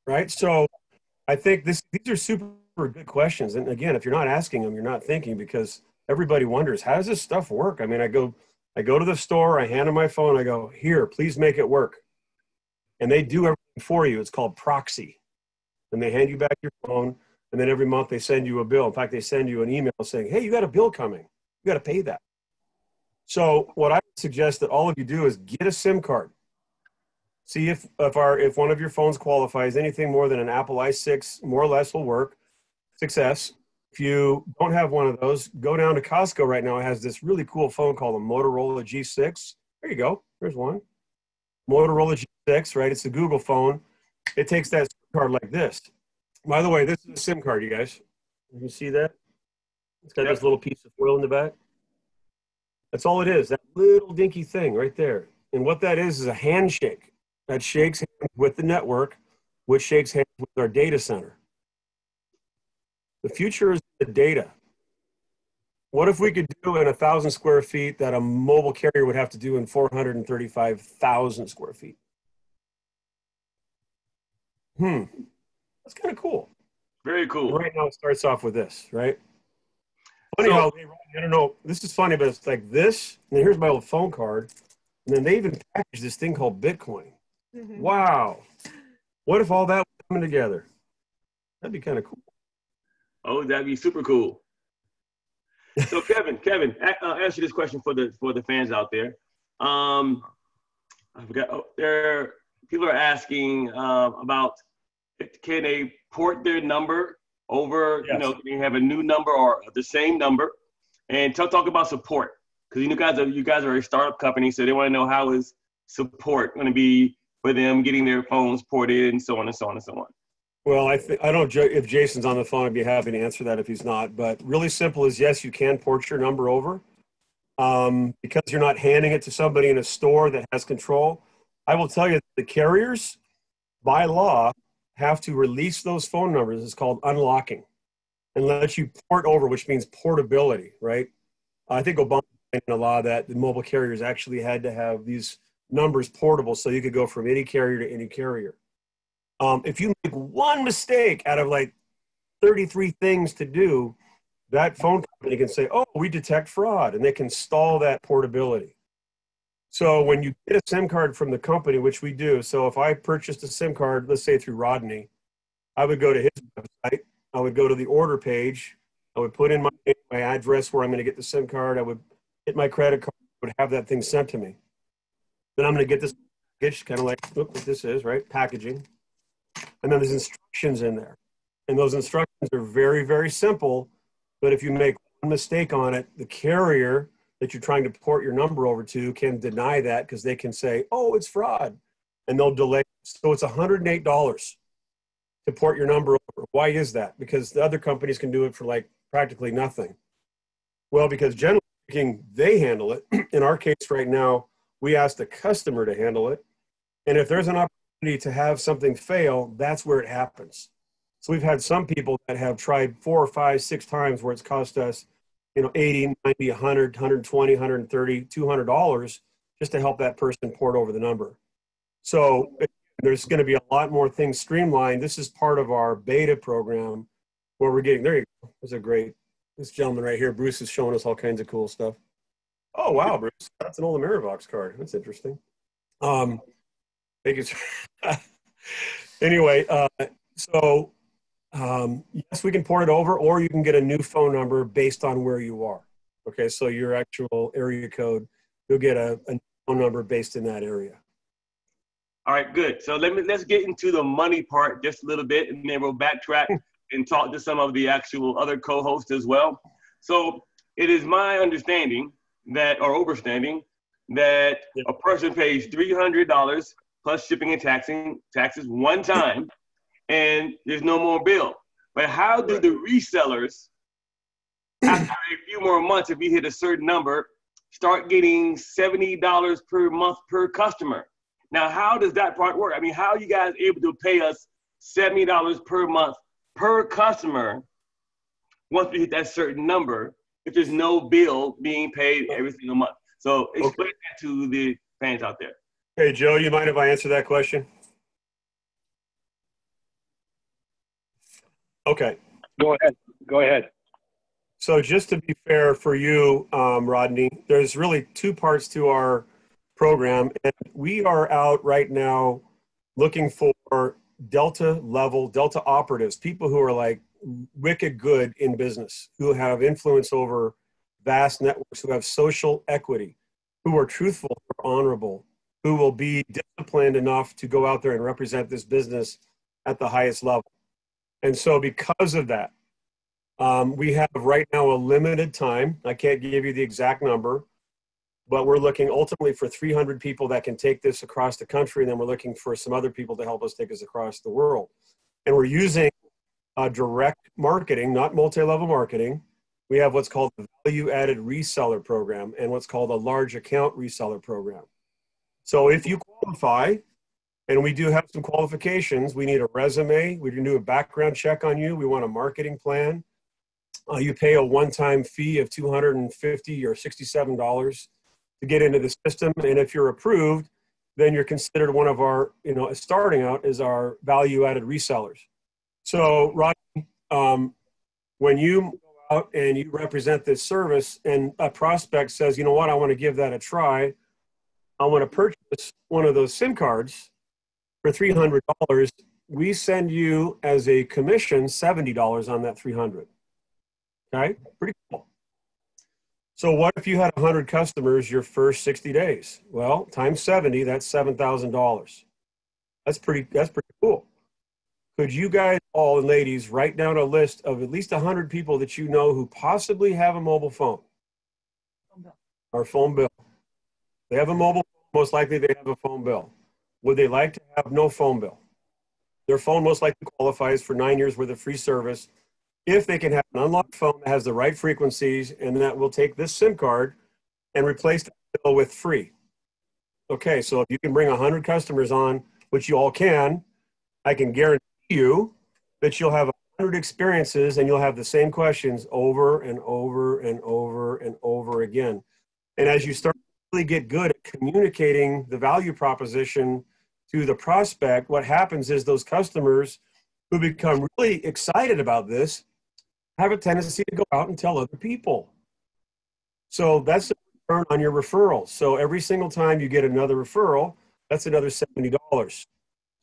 right? So I think these are super good questions. And again, if you're not asking them, you're not thinking, because everybody wonders, how does this stuff work? I mean, I go to the store, I hand them my phone, I go, here, please make it work. And they do everything for you. It's called proxy. And they hand you back your phone, and then every month they send you a bill. In fact, they send you an email saying, hey, you got a bill coming. You got to pay that. So what I would suggest that all of you do is get a SIM card. See if one of your phones qualifies. Anything more than an Apple i6 more or less will work. 6S. If you don't have one of those, go down to Costco right now. It has this really cool phone called a Motorola G6. There you go. There's one. Motorola G6, right? It's a Google phone. It takes that SIM card like this. By the way, this is a SIM card, you guys. You can see that? It's got this little piece of foil in the back. That's all it is, that little dinky thing right there. And what that is a handshake that shakes hands with the network, which shakes hands with our data center. The future is the data. What if we could do in 1,000 square feet that a mobile carrier would have to do in 435,000 square feet? That's kind of cool. Very cool. Right now it starts off with this, right? Funny how I don't know, this is funny, but it's like this, and then here's my old phone card, and then they even packaged this thing called Bitcoin. Mm-hmm. Wow. What if all that was coming together? That'd be kind of cool. Oh, that'd be super cool. So Kevin, answer this question for the fans out there. I forgot. People are asking about, can they port their number over? Yes. Can they have a new number or the same number? And talk about support, because you guys are a startup company, so they want to know how is support going to be for them getting their phones ported and so on and so on and so on. Well, I don't know if Jason's on the phone. I'd be happy to answer that if he's not. But really simple is, yes, you can port your number over because you're not handing it to somebody in a store that has control. I will tell you that the carriers, by law, have to release those phone numbers. It's called unlocking, and let you port over, which means portability, right? I think Obama made a law that the mobile carriers actually had to have these numbers portable so you could go from any carrier to any carrier. If you make one mistake out of like 33 things to do, that phone company can say, oh, we detect fraud, and they can stall that portability. So when you get a SIM card from the company, which we do, so if I purchased a SIM card, let's say through Rodney, I would go to his website, I would go to the order page, I would put in my address where I'm going to get the SIM card, I would hit my credit card, I would have that thing sent to me. Then I'm going to get this package, kind of like what this is, right? Packaging. And then there's instructions in there. And those instructions are very, very simple. But if you make one mistake on it, the carrier that you're trying to port your number over to can deny that, because they can say, oh, it's fraud. And they'll delay. So it's $108 to port your number over. Why is that? Because the other companies can do it for like practically nothing. Well, because generally speaking, they handle it. In our case right now, we ask the customer to handle it. And if there's an opportunity to have something fail, that's where it happens. So we've had some people that have tried 4 or 5, 6 times where it's cost us, $80, $90, $100, $120, $130, $200 just to help that person port over the number. So there's going to be a lot more things streamlined. This is part of our beta program where we're getting, there you go. This gentleman right here, Bruce, is showing us all kinds of cool stuff. Oh, wow, Bruce. That's an old Amerivox card. That's interesting. Thank you. Anyway, yes, we can port it over, or you can get a new phone number based on where you are. Okay, so your actual area code, you'll get a phone number based in that area. All right, good. So let's get into the money part just a little bit, and then we'll backtrack and talk to some of the actual other co-hosts as well. So it is my understanding that are overstanding that a person pays $300 plus shipping and taxes one time, and there's no more bill. But how do the resellers, after a few more months, if you hit a certain number, start getting $70 per month per customer? Now, how does that part work? I mean, how are you guys able to pay us $70 per month per customer once we hit that certain number if there's no bill being paid every single month? So explain that to the fans out there. Hey, Joe, you mind if I answer that question? Okay. Go ahead. Go ahead. So just to be fair for you, Rodney, there's really two parts to our program. And we are out right now looking for Delta operatives, people who are like wicked good in business, who have influence over vast networks, who have social equity, who are truthful, who are honorable, who will be disciplined enough to go out there and represent this business at the highest level. And so because of that, we have right now a limited time. I can't give you the exact number, but we're looking ultimately for 300 people that can take this across the country. And then we're looking for some other people to help us take us across the world. And we're using direct marketing, not multi-level marketing. We have what's called the value-added reseller program and what's called a large account reseller program. So if you qualify, and we do have some qualifications, we need a resume, we can do a background check on you, we want a marketing plan. You pay a one-time fee of $250 or $67 to get into the system. And if you're approved, then you're considered one of our, starting out as our value-added resellers. So, Rodney, when you go out and you represent this service and a prospect says, you know what, I want to give that a try, I want to purchase one of those SIM cards for $300, we send you as a commission $70 on that $300. Okay, pretty cool. So what if you had 100 customers your first 60 days? Well, times 70, that's $7,000. That's pretty cool. Could you guys all and ladies write down a list of at least 100 people that you know who possibly have a mobile phone? Or phone bill. They have a mobile phone, most likely they have a phone bill. Would they like to have no phone bill? Their phone most likely qualifies for 9 years worth of free service if they can have an unlocked phone that has the right frequencies and that will take this SIM card and replace the bill with free. Okay, so if you can bring 100 customers on, which you all can, I can guarantee you that you'll have 100 experiences and you'll have the same questions over and over and over and over again. And as you start to really get good at communicating the value proposition to the prospect, what happens is those customers who become really excited about this have a tendency to go out and tell other people. So that's the return on your referrals. So every single time you get another referral, that's another $70.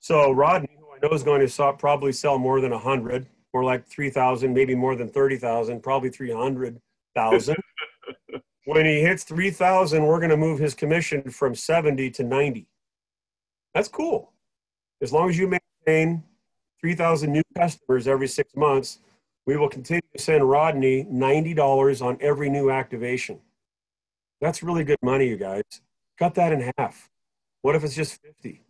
So Rodney, who I know is going to probably sell more than 100, more like 3,000, maybe more than 30,000, probably 300,000. When he hits 3,000, we're going to move his commission from 70 to 90. That's cool. As long as you maintain 3,000 new customers every 6 months, we will continue to send Rodney $90 on every new activation. That's really good money, you guys. Cut that in half. What if it's just 50?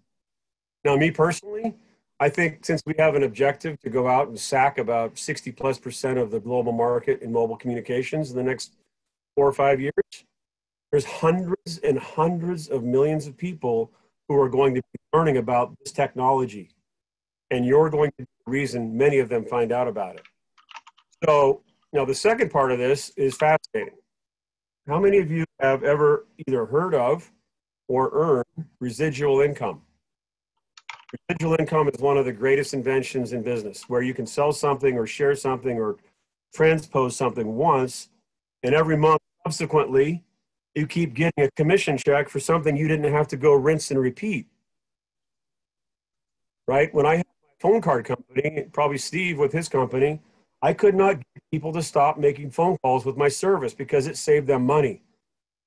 Now, me personally, I think since we have an objective to go out and sack about 60+% of the global market in mobile communications in the next 4 or 5 years, there's hundreds and hundreds of millions of people who are going to be learning about this technology. And you're going to be the reason many of them find out about it. So, the second part of this is fascinating. How many of you have ever either heard of or earned residual income? Residual income is one of the greatest inventions in business, where you can sell something or share something or transpose something once, and every month subsequently, you keep getting a commission check for something you didn't have to go rinse and repeat. Right? When I had my phone card company, probably Steve with his company, I could not get people to stop making phone calls with my service because it saved them money.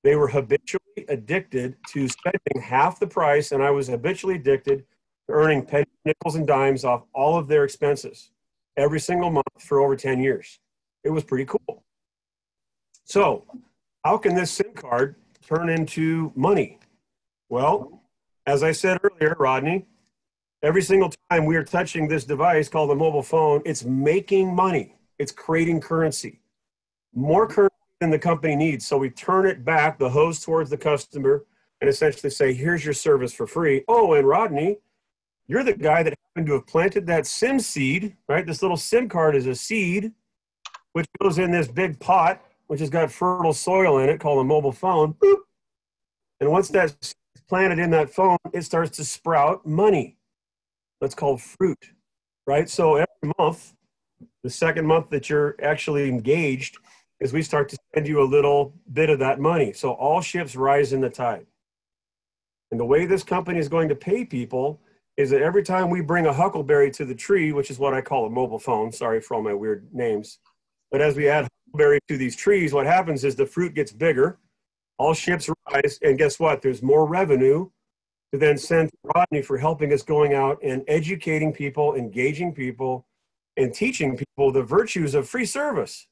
They were habitually addicted to spending half the price, and I was habitually addicted to earning pennies, nickels, and dimes off all of their expenses every single month for over 10 years. It was pretty cool. So how can this SIM card turn into money? Well, as I said earlier, Rodney, every single time we are touching this device called a mobile phone, it's making money. It's creating currency. More currency than the company needs. So we turn it back, the hose towards the customer, and essentially say, here's your service for free. Oh, and Rodney, you're the guy that happened to have planted that SIM seed, right? This little SIM card is a seed, which goes in this big pot, which has got fertile soil in it called a mobile phone. Boop. And once that's planted in that phone, it starts to sprout money. That's called fruit, right? So every month, the second month that you're actually engaged, is we start to send you a little bit of that money. So all ships rise in the tide. And the way this company is going to pay people is that every time we bring a huckleberry to the tree, which is what I call a mobile phone, sorry for all my weird names, but as we add huckleberry to these trees, what happens is the fruit gets bigger, all ships rise, and guess what? There's more revenue to then send to Rodney for helping us going out and educating people, engaging people, and teaching people the virtues of free service.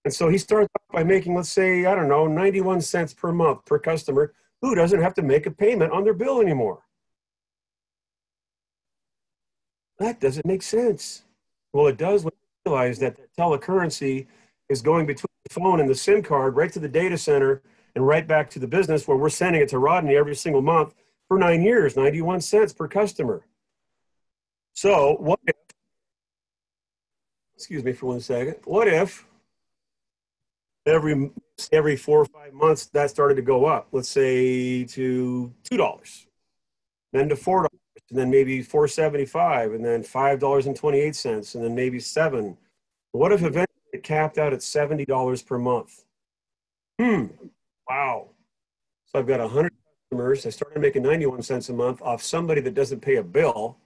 And so he starts off by making, let's say, I don't know, 91 cents per month per customer who doesn't have to make a payment on their bill anymore. That doesn't make sense. Well, it does when you realize that the telecurrency is going between the phone and the SIM card right to the data center and right back to the business where we're sending it to Rodney every single month for 9 years, 91 cents per customer. So what if, excuse me for 1 second, what if every 4 or 5 months that started to go up, let's say to $2, then to $4, and then maybe $4.75, and then $5.28, and then maybe $7. What if eventually it capped out at $70 per month? Wow. So I've got 100 customers. I started making 91 cents a month off somebody that doesn't pay a bill,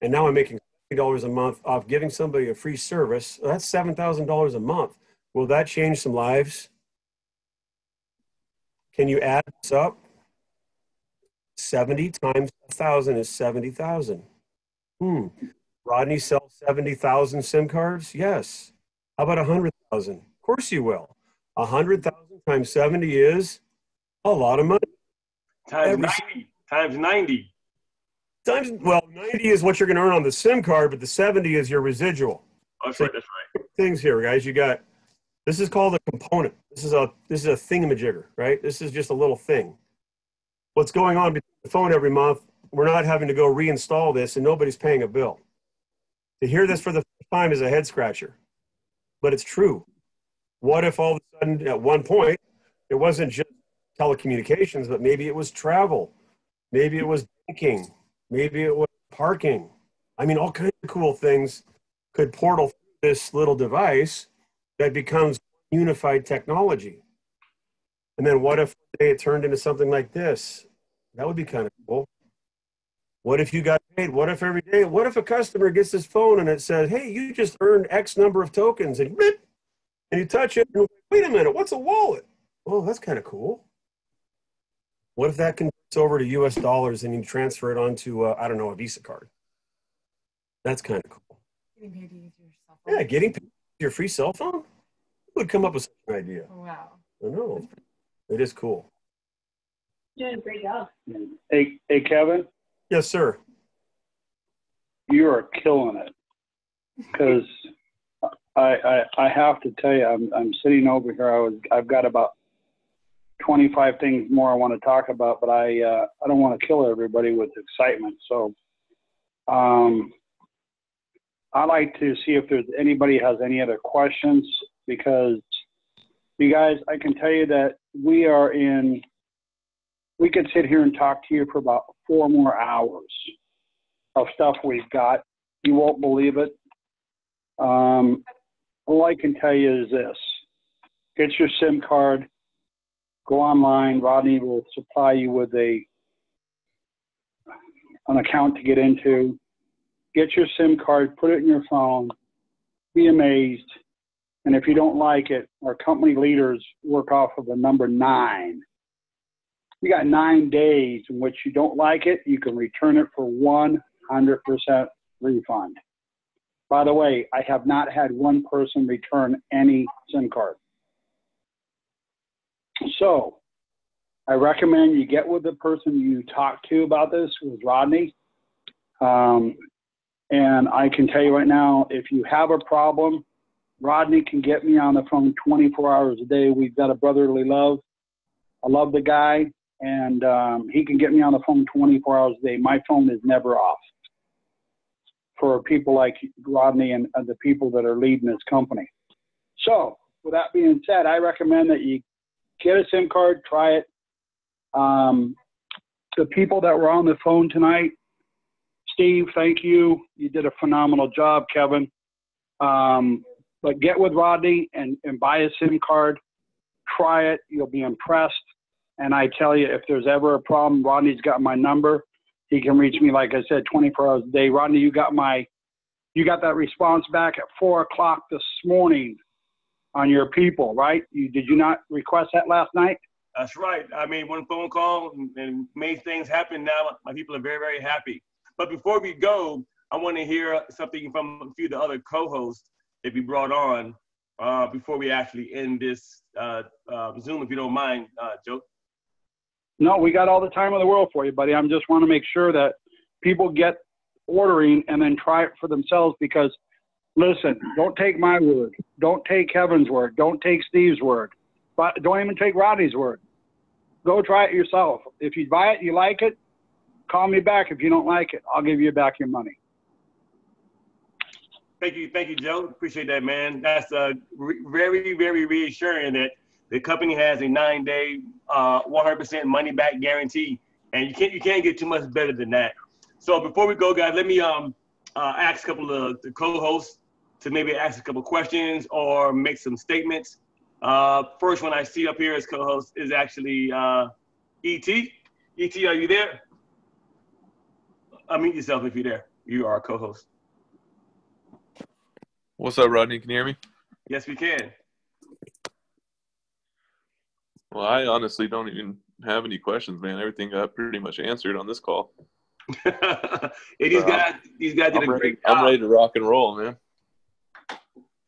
and now I'm making $70 a month off giving somebody a free service. That's $7,000 a month. Will that change some lives? Can you add this up? 70 times 1,000 is 70,000. Rodney sells 70,000 SIM cards? Yes. How about 100,000? Of course you will. 100,000 times 70 is a lot of money. Times 90. Times 90. Well, 90 is what you're going to earn on the SIM card, but the 70 is your residual. That's right. That's right. Things here, guys. You got, this is called a component. This is a thingamajigger, right? This is just a little thing. What's going on between the phone every month, we're not having to go reinstall this and nobody's paying a bill. To hear this for the first time is a head scratcher, but it's true. What if all of a sudden at one point, it wasn't just telecommunications, but maybe it was travel. Maybe it was banking. Maybe it was parking. I mean, all kinds of cool things could portal through this little device that becomes unified technology. And then what if it turned into something like this? That would be kind of cool. What if you got paid? What if every day, what if a customer gets this phone and it says, hey, you just earned X number of tokens, and you touch it, and wait a minute, what's a wallet? Oh, that's kind of cool. What if that converts over to US dollars and you transfer it onto, I don't know, a Visa card? That's kind of cool. Getting paid to use your cell phone. Yeah, getting paid with your free cell phone? Who would come up with such an idea? Wow. I know. It is cool. Doing a great job. Hey, Kevin, Yes, sir. you are killing it. Because I have to tell you, I'm sitting over here. I've got about 25 things more I want to talk about, but I don't want to kill everybody with excitement. So I'd like to see if there's anybody has any other questions, because you guys, I can tell you that we could sit here and talk to you for about 4 more hours of stuff we've got. You won't believe it. All I can tell you is this: get your SIM card, go online. Rodney will supply you with an account to get into. Get your SIM card, put it in your phone, be amazed. And if you don't like it, our company leaders work off of the number 9. You got 9 days in which you don't like it, you can return it for 100% refund. By the way, I have not had one person return any SIM card. So I recommend you get with the person you talked to about this, with Rodney. And I can tell you right now, if you have a problem, Rodney can get me on the phone 24 hours a day. We've got a brotherly love. I love the guy, and he can get me on the phone 24 hours a day. My phone is never off for people like Rodney and the people that are leading this company. So with that being said, I recommend that you get a SIM card, try it. The people that were on the phone tonight, Steve, thank you. You did a phenomenal job, Kevin. But get with Rodney and buy a SIM card. Try it. You'll be impressed. And I tell you, if there's ever a problem, Rodney's got my number. He can reach me, like I said, 24 hours a day. Rodney, you got that response back at 4 o'clock this morning on your people, right? Did you not request that last night? That's right. I made one phone call and made things happen. Now my people are very, very happy. But before we go, I want to hear something from a few of the other co-hosts that we brought on before we actually end this Zoom, if you don't mind, Joe. No, we got all the time in the world for you, buddy. I just want to make sure that people get ordering and then try it for themselves, because, listen, don't take my word. Don't take Kevin's word. Don't take Steve's word. But don't even take Rodney's word. Go try it yourself. If you buy it, you like it, call me back. If you don't like it, I'll give you back your money. Thank you, Joe. Appreciate that, man. That's very, very reassuring that the company has a 9-day, 100% money back guarantee, and you can't get too much better than that. So before we go, guys, let me ask a couple of the co-hosts to maybe ask a couple questions or make some statements. First one I see up here as co-host is actually E.T. E.T., are you there? Unmute yourself if you're there. You are a co-host. What's up, Rodney? Can you hear me? Yes, we can. Well, I honestly don't even have any questions, man. Everything got pretty much answered on this call. These guys did a great job. I'm ready to rock and roll, man.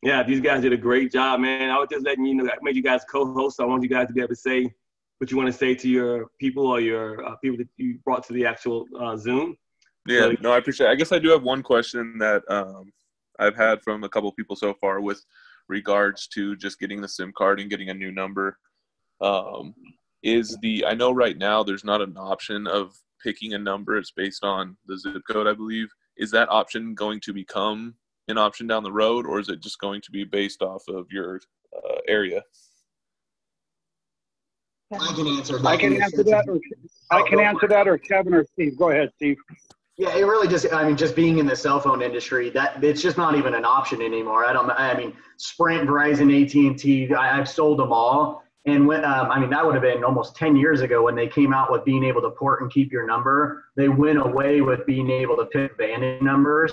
Yeah, these guys did a great job, man. I was just letting you know that I made you guys co-hosts. So I want you guys to be able to say what you want to say to your people or your people that you brought to the actual Zoom. Yeah, no, I appreciate it. I guess I do have one question that I've had from a couple of people so far with regards to just getting the SIM card and getting a new number. I know right now there's not an option of picking a number. It's based on the zip code, I believe. Is that option going to become an option down the road, or is it just going to be based off of your area? I can answer that. I can answer that, or Kevin or Steve. Go ahead, Steve. Yeah, it really just being in the cell phone industry, that it's just not even an option anymore. Sprint, Verizon, AT&T, I've sold them all. And when, that would have been almost 10 years ago when they came out with being able to port and keep your number. They went away with being able to pick abandoned numbers.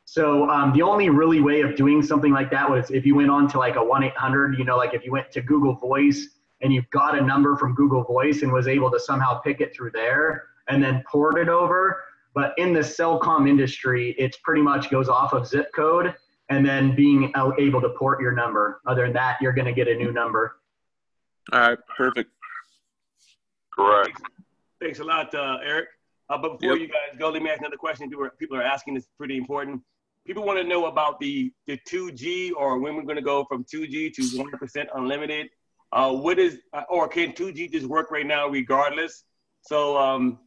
So the only really way of doing something like that was if you went on to like a 1-800, like if you went to Google Voice and you got a number from Google Voice and was able to somehow pick it through there and then port it over. But in the Cellcom industry, it's pretty much goes off of zip code and then being able to port your number. Other than that, you're going to get a new number. All right, perfect. Correct. Thanks a lot, Eric. But before you guys go, let me ask another question. People are asking, this is pretty important. People want to know about the 2G, or when we're going to go from 2G to 100% unlimited. Or can 2G just work right now regardless? So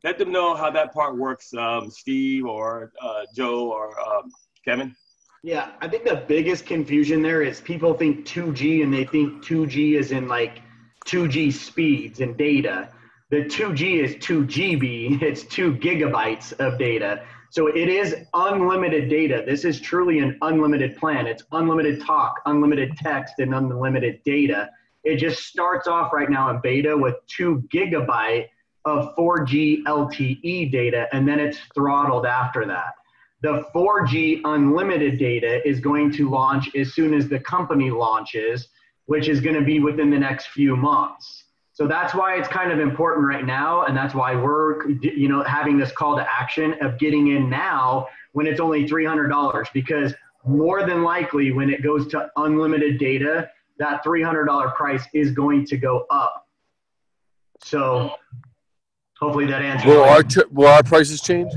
let them know how that part works, Steve or Joe or Kevin. Yeah, I think the biggest confusion there is people think 2G and they think 2G is in like 2G speeds and data. The 2G is 2 GB, it's 2 gigabytes of data. So it is unlimited data. This is truly an unlimited plan. It's unlimited talk, unlimited text, and unlimited data. It just starts off right now in beta with 2 gigabyte of 4G LTE data, and then it's throttled after that. The 4G unlimited data is going to launch as soon as the company launches, which is going to be within the next few months. So that's why it's kind of important right now, and that's why we're having this call to action of getting in now when it's only $300, because more than likely when it goes to unlimited data, that $300 price is going to go up. So hopefully that answers. Will our prices change?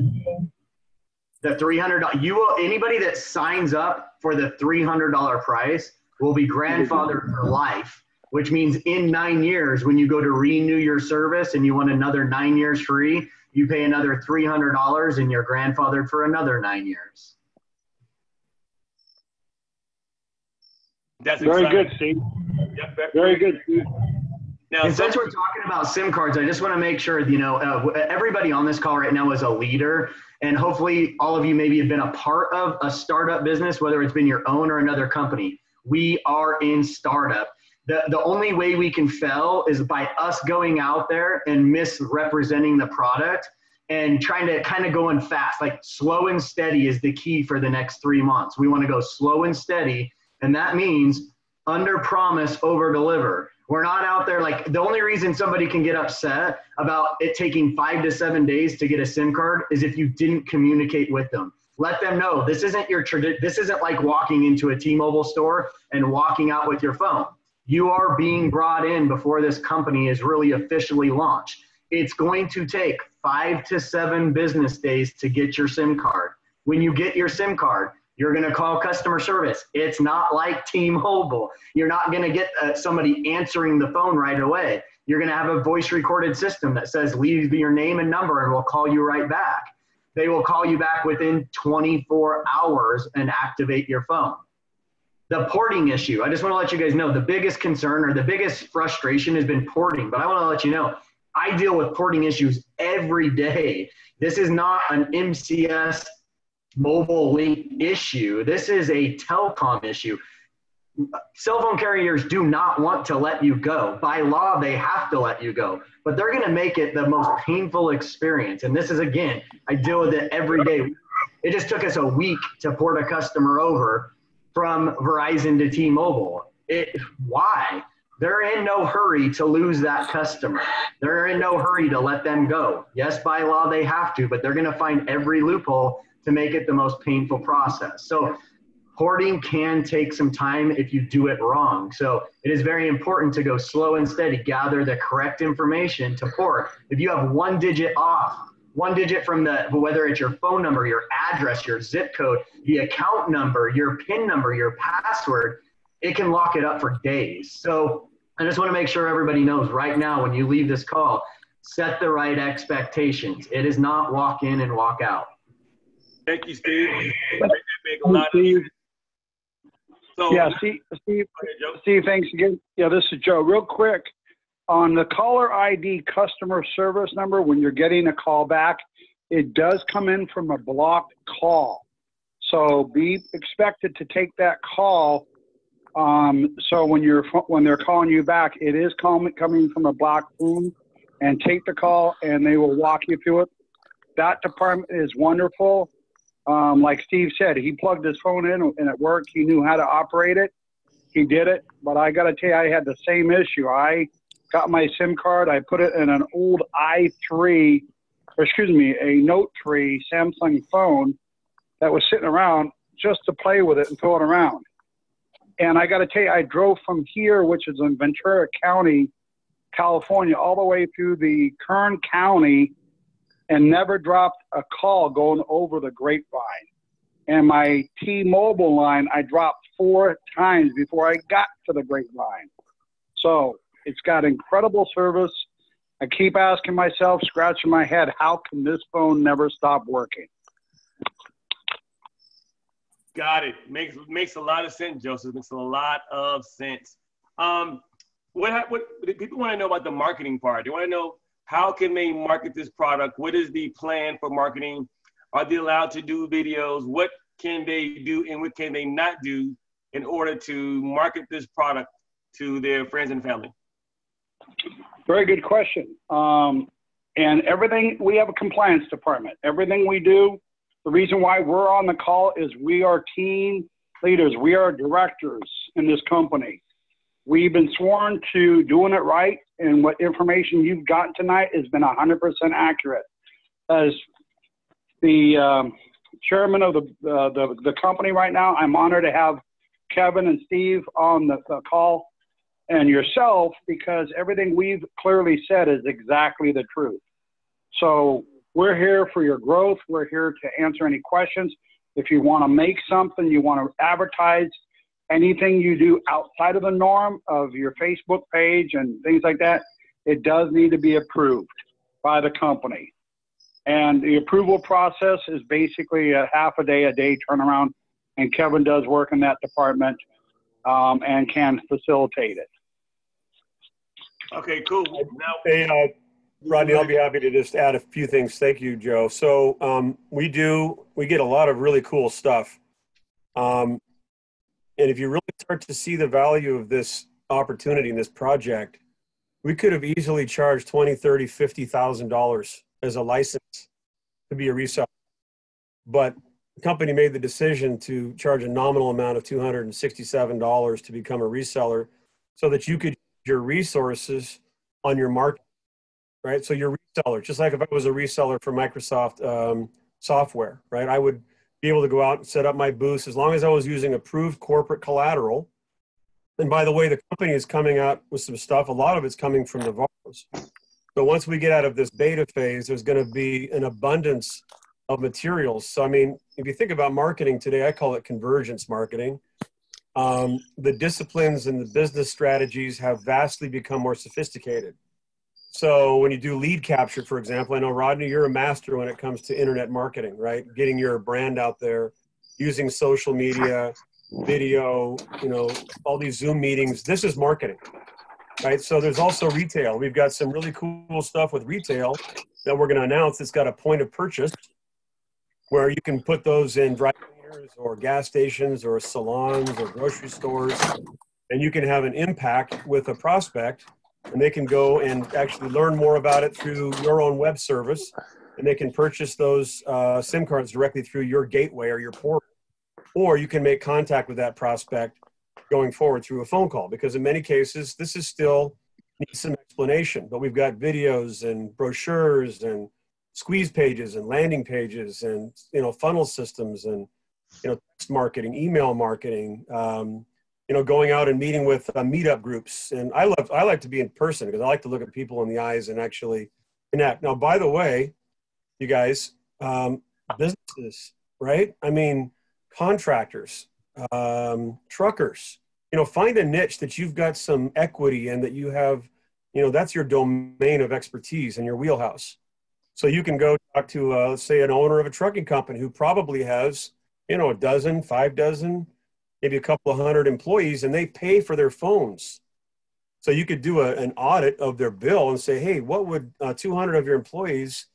The $300, anybody that signs up for the $300 price will be grandfathered for life, which means in 9 years, when you go to renew your service and you want another 9 years free, you pay another $300 and you're grandfathered for another 9 years. That's very exciting. good, Steve. Yep, very good, Steve. Now, and since we're talking about SIM cards, I just want to make sure, everybody on this call right now is a leader. And hopefully all of you maybe have been a part of a startup business, whether it's been your own or another company. We are in startup. The only way we can fail is by us going out there and misrepresenting the product and trying to kind of going fast. Like slow and steady is the key for the next 3 months. We want to go slow and steady. And that means under promise, over deliver. We're not out there like the only reason somebody can get upset about it taking 5 to 7 days to get a SIM card is if you didn't communicate with them. Let them know this isn't this isn't like walking into a T-Mobile store and walking out with your phone. You are being brought in before this company is really officially launched. It's going to take 5 to 7 business days to get your SIM card. When you get your SIM card, you're going to call customer service. It's not like T-Mobile. You're not going to get somebody answering the phone right away. You're going to have a voice recorded system that says, leave your name and number and we'll call you right back. They will call you back within 24 hours and activate your phone. The porting issue, I just want to let you guys know the biggest concern or the biggest frustration has been porting, but I want to let you know, I deal with porting issues every day. This is not an MCS mobile link issue. This is a telecom issue. Cell phone carriers do not want to let you go. By law, they have to let you go, but they're going to make it the most painful experience. And this is, again, I deal with it every day. It just took us a week to port a customer over from Verizon to T-Mobile. Why? They're in no hurry to lose that customer. They're in no hurry to let them go. Yes, by law, they have to, but they're going to find every loophole to make it the most painful process. So porting can take some time if you do it wrong. So it is very important to go slow and steady, gather the correct information to port. If you have 1 digit off, 1 digit from whether it's your phone number, your address, your zip code, the account number, your PIN number, your password, it can lock it up for days. So I just want to make sure everybody knows right now when you leave this call, set the right expectations. It is not walk in and walk out. Thank you, Steve. Make a lot of sense. So, yeah, Steve, thanks again. Yeah, this is Joe. Real quick, on the caller ID customer service number, when you're getting a call back, it does come in from a blocked call. So be expected to take that call. So when they're calling you back, it is coming from a blocked phone, and take the call and they will walk you through it. That department is wonderful. Like Steve said, he plugged his phone in and it worked. He knew how to operate it. He did it. But I got to tell you, I had the same issue. I got my SIM card. I put it in an old a Note 3 Samsung phone that was sitting around just to play with it and throw it around. And I got to tell you, I drove from here, which is in Ventura County, California, all the way through the Kern County, and never dropped a call going over the grapevine. And my T-Mobile line, I dropped 4 times before I got to the grapevine. So it's got incredible service. I keep asking myself, scratching my head, how can this phone never stop working? Got it. Makes a lot of sense, Joseph. Makes a lot of sense. What people want to know about the marketing part? They want to know, how can they market this product? What is the plan for marketing? Are they allowed to do videos? What can they do and what can they not do in order to market this product to their friends and family? Very good question. And everything, we have a compliance department. Everything we do, the reason why we're on the call is we are team leaders. We are directors in this company. We've been sworn to doing it right, and what information you've gotten tonight has been 100% accurate. As the chairman of the company right now, I'm honored to have Kevin and Steve on the call. and yourself, because everything we've clearly said is exactly the truth. So we're here for your growth. We're here to answer any questions. If you want to make something, you want to advertise, anything you do outside of the norm of your Facebook page and things like that, it does need to be approved by the company. And the approval process is basically a half a day turnaround, and Kevin does work in that department and can facilitate it. Okay, cool. Now, Hey, Rodney, I'll be happy to just add a few things. Thank you, Joe. So we get a lot of really cool stuff. And if you really start to see the value of this opportunity in this project, we could have easily charged $20,000, $30,000, $50,000 as a license to be a reseller. But the company made the decision to charge a nominal amount of $267 to become a reseller so that you could use your resources on your market, right? So you're a reseller, just like if I was a reseller for Microsoft software, right? I would be able to go out and set up my booths as long as I was using approved corporate collateral. And by the way, the company is coming out with some stuff. A lot of it's coming from Navarro's. So once we get out of this beta phase, there's going to be an abundance of materials. So, I mean, if you think about marketing today, I call it convergence marketing. The disciplines and the business strategies have vastly become more sophisticated. So when you do lead capture, for example, I know, Rodney, you're a master when it comes to internet marketing, right? Getting your brand out there, using social media, video, all these Zoom meetings. This is marketing, right? So there's also retail. We've got some really cool stuff with retail that we're going to announce. It's got a point of purchase where you can put those in dry cleaners or gas stations or salons or grocery stores, and you can have an impact with a prospect, and they can go and actually learn more about it through your own web service, and they can purchase those SIM cards directly through your gateway or your portal. Or you can make contact with that prospect going forward through a phone call, because in many cases, this is still needs some explanation, but we've got videos and brochures and squeeze pages and landing pages and, funnel systems and, text marketing, email marketing, going out and meeting with meetup groups. And I like to be in person because I like to look at people in the eyes and actually connect. Now, by the way, you guys, businesses, right? I mean, contractors, truckers, find a niche that you've got some equity in, that you have, that's your domain of expertise and your wheelhouse. So you can go talk to, let's say, an owner of a trucking company who probably has, a dozen, 5 dozen, maybe a couple of hundred employees, and they pay for their phones. So you could do an audit of their bill and say, hey, what would 200 of your employees,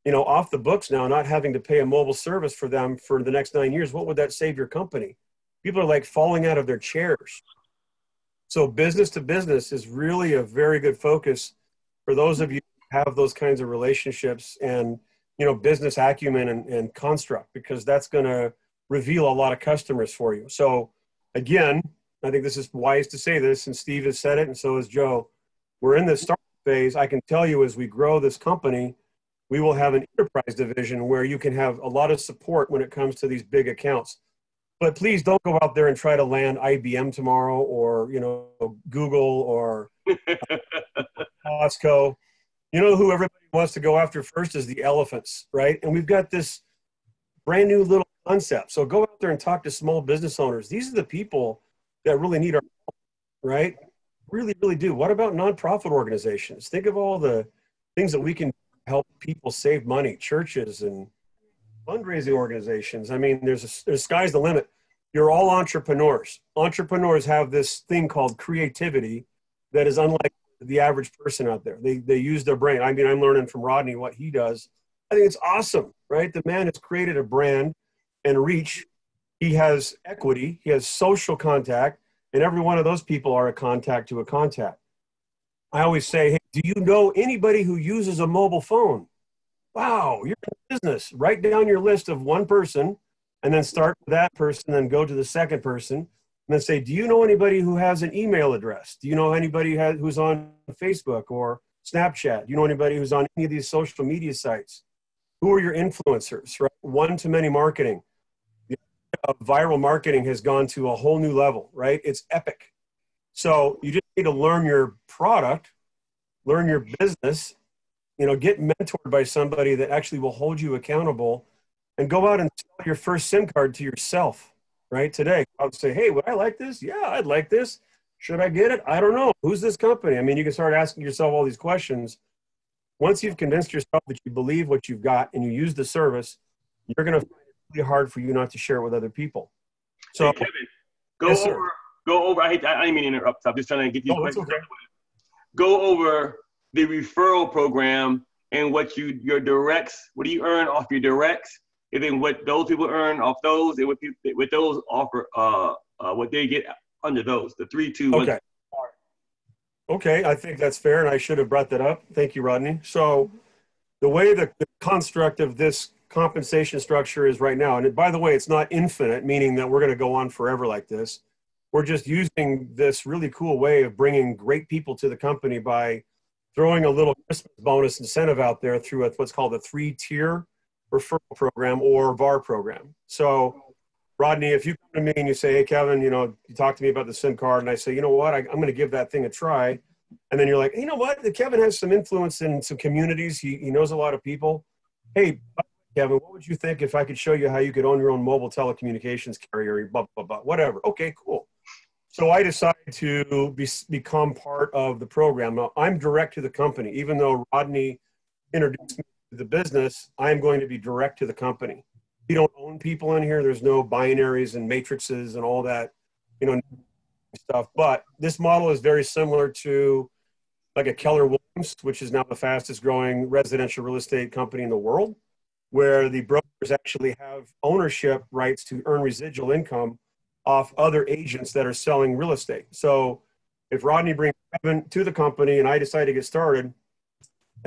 off the books now, not having to pay a mobile service for them for the next 9 years, what would that save your company? People are like falling out of their chairs. So business to business is really a very good focus for those of you who have those kinds of relationships and, business acumen and construct, because that's going to reveal a lot of customers for you. So again, I think this is wise to say this, and Steve has said it, and so has Joe. We're in the start phase. I can tell you, as we grow this company, we will have an enterprise division where you can have a lot of support when it comes to these big accounts. But please don't go out there and try to land IBM tomorrow or, Google or Costco. Who everybody wants to go after first is the elephants, right? And we've got this brand new little concept. So go out there and talk to small business owners. These are the people that really need our help, right? Really, really do. What about nonprofit organizations? Think of all the things that we can help people save money, churches and fundraising organizations. I mean, there's sky's the limit. You're all entrepreneurs. Entrepreneurs have this thing called creativity that is unlike the average person out there. They use their brain. I mean, I'm learning from Rodney what he does. I think it's awesome, right? The man has created a brand and reach. He has equity. He has social contact, and every one of those people are a contact to a contact. I always say, hey, do you know anybody who uses a mobile phone? Wow, you're in business. Write down your list of one person and then start with that person, then go to the second person and then say, do you know anybody who has an email address? Do you know anybody who's on Facebook or Snapchat? Do you know anybody who's on any of these social media sites? Who are your influencers, right? One-to-many marketing. Viral marketing has gone to a whole new level, right? It's epic. So you just need to learn your product, learn your business, get mentored by somebody that actually will hold you accountable, and go out and sell your first SIM card to yourself, right? Today, I would say, hey, would I like this? Yeah, I'd like this. Should I get it? I don't know. Who's this company? I mean, you can start asking yourself all these questions. Once you've convinced yourself that you believe what you've got and you use the service, you're going to find it really hard for you not to share it with other people. So, hey, Kevin, go over. I didn't mean to interrupt. I'm just trying to get you questions. Okay. Go over the referral program and what your directs. What do you earn off your directs? And then what those people earn off those, and what those offer, what they get under those, the 3, 2, 1. Okay. Okay, I think that's fair, and I should have brought that up. Thank you, Rodney. So the way the construct of this compensation structure is right now, and by the way, it's not infinite, meaning that we're going to go on forever like this. We're just using this really cool way of bringing great people to the company by throwing a little Christmas bonus incentive out there through what's called a 3-tier referral program or VAR program. So Rodney, if you come to me and you say, hey, Kevin, you talk to me about the SIM card, and I say, you know what, I'm going to give that thing a try. And then you're like, hey, you know what, Kevin has some influence in some communities. He knows a lot of people. Hey, Kevin, what would you think if I could show you how you could own your own mobile telecommunications carrier, blah, blah, blah, whatever. Okay, cool. So I decided to become part of the program. Now, I'm direct to the company. Even though Rodney introduced me to the business, I'm going to be direct to the company. We don't own people in here. There's no binaries and matrices and all that, stuff. But this model is very similar to like a Keller Williams, which is now the fastest growing residential real estate company in the world, where the brokers actually have ownership rights to earn residual income off other agents that are selling real estate. So if Rodney brings Kevin to the company and I decide to get started,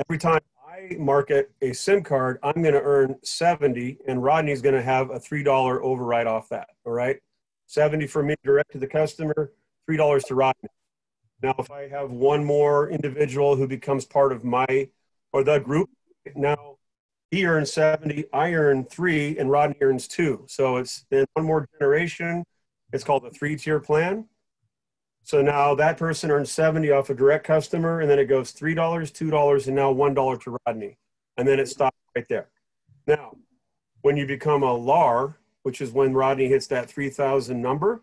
every time I market a SIM card, I'm going to earn 70, and Rodney's going to have a $3 override off that. All right. 70 for me direct to the customer, $3 to Rodney. Now, if I have one more individual who becomes part of the group, now he earns 70, I earn 3, and Rodney earns 2. So it's in one more generation. It's called a 3-tier plan. So now that person earns 70 off a direct customer, and then it goes $3, $2, and now $1 to Rodney. And then it stops right there. Now, when you become a LAR, which is when Rodney hits that 3,000 number,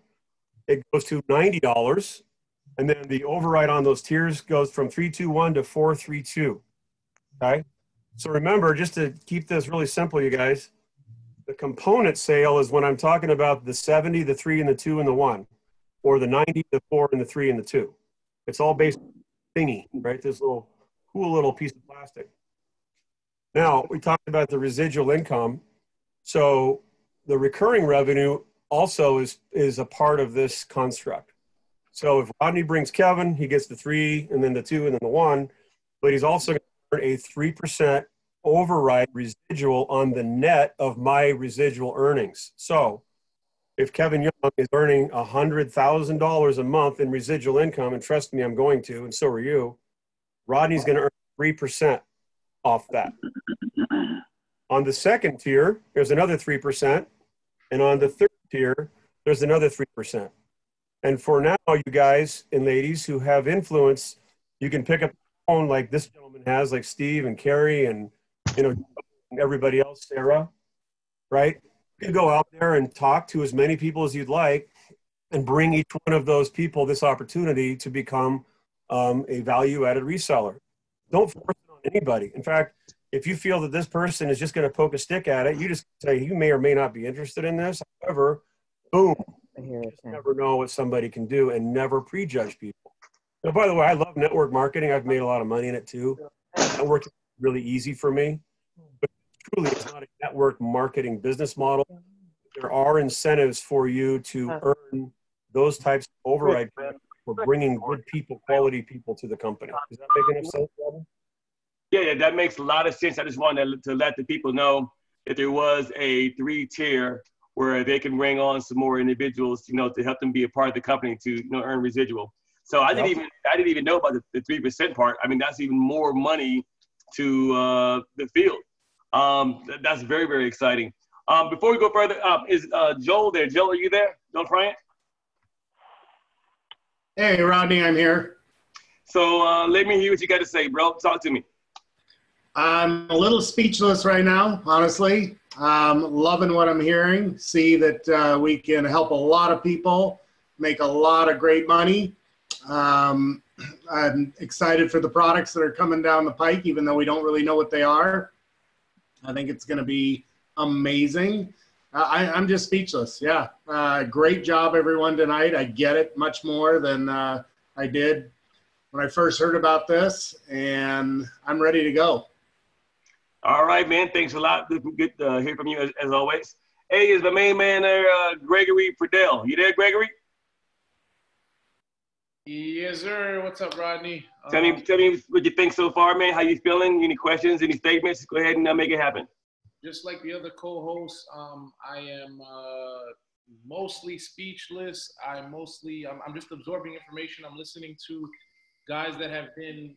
it goes to $90. And then the override on those tiers goes from 321 to 432. Okay? So remember, just to keep this really simple, you guys, the component sale is when I'm talking about the 70, the 3, and the 2, and the 1. Or the 90, the 4, and the 3, and the 2. It's all based on thingy, right? This cool little piece of plastic. Now, we talked about the residual income. So the recurring revenue also is a part of this construct. So if Rodney brings Kevin, he gets the 3, and then the 2, and then the 1. But he's also going to earn a 3% override residual on the net of my residual earnings. So if Kevin Young is earning $100,000 a month in residual income, and trust me, I'm going to, and so are you, Rodney's going to earn 3% off that. On the second tier, there's another 3%, and on the third tier, there's another 3%. And for now, you guys and ladies who have influence, you can pick up the phone like this gentleman has, like Steve and Carrie and everybody else, Sarah, right? You can go out there and talk to as many people as you'd like and bring each one of those people this opportunity to become a value-added reseller. Don't force it on anybody. In fact, if you feel that this person is just going to poke a stick at it, you just say, you may or may not be interested in this. However, boom, you just never know what somebody can do, and never prejudge people. Now, by the way, I love network marketing. I've made a lot of money in it too. Network is really easy for me. But truly, it's not a network marketing business model. There are incentives for you to earn those types of override for bringing good people, quality people to the company. Does that make enough sense, Robin? Yeah, that makes a lot of sense. I just wanted to let the people know that there was a 3-tier where they can bring on some more individuals, to help them be a part of the company to, earn residual. So I didn't even know about the 3% part. I mean, that's even more money to the field. That's very, very exciting. Before we go further, is Joel there? Joel, are you there? Joel Bryant? Hey, Rodney, I'm here. So let me hear what you got to say, bro. Talk to me. I'm a little speechless right now, honestly. Loving what I'm hearing. See that we can help a lot of people, make a lot of great money. I'm excited for the products that are coming down the pike, even though we don't really know what they are. I think it's going to be amazing. I'm just speechless. Yeah. Great job, everyone, tonight. I get it much more than I did when I first heard about this, and I'm ready to go. All right, man. Thanks a lot. Good to hear from you as always. Hey, is the main man there, Gregory Pradell? You there, Gregory? Yes, sir. What's up, Rodney? Tell me what you think so far, man. How you feeling? Any questions? Any statements? Go ahead and make it happen. Just like the other co-hosts, I am mostly speechless. I'm just absorbing information. I'm listening to guys that have been,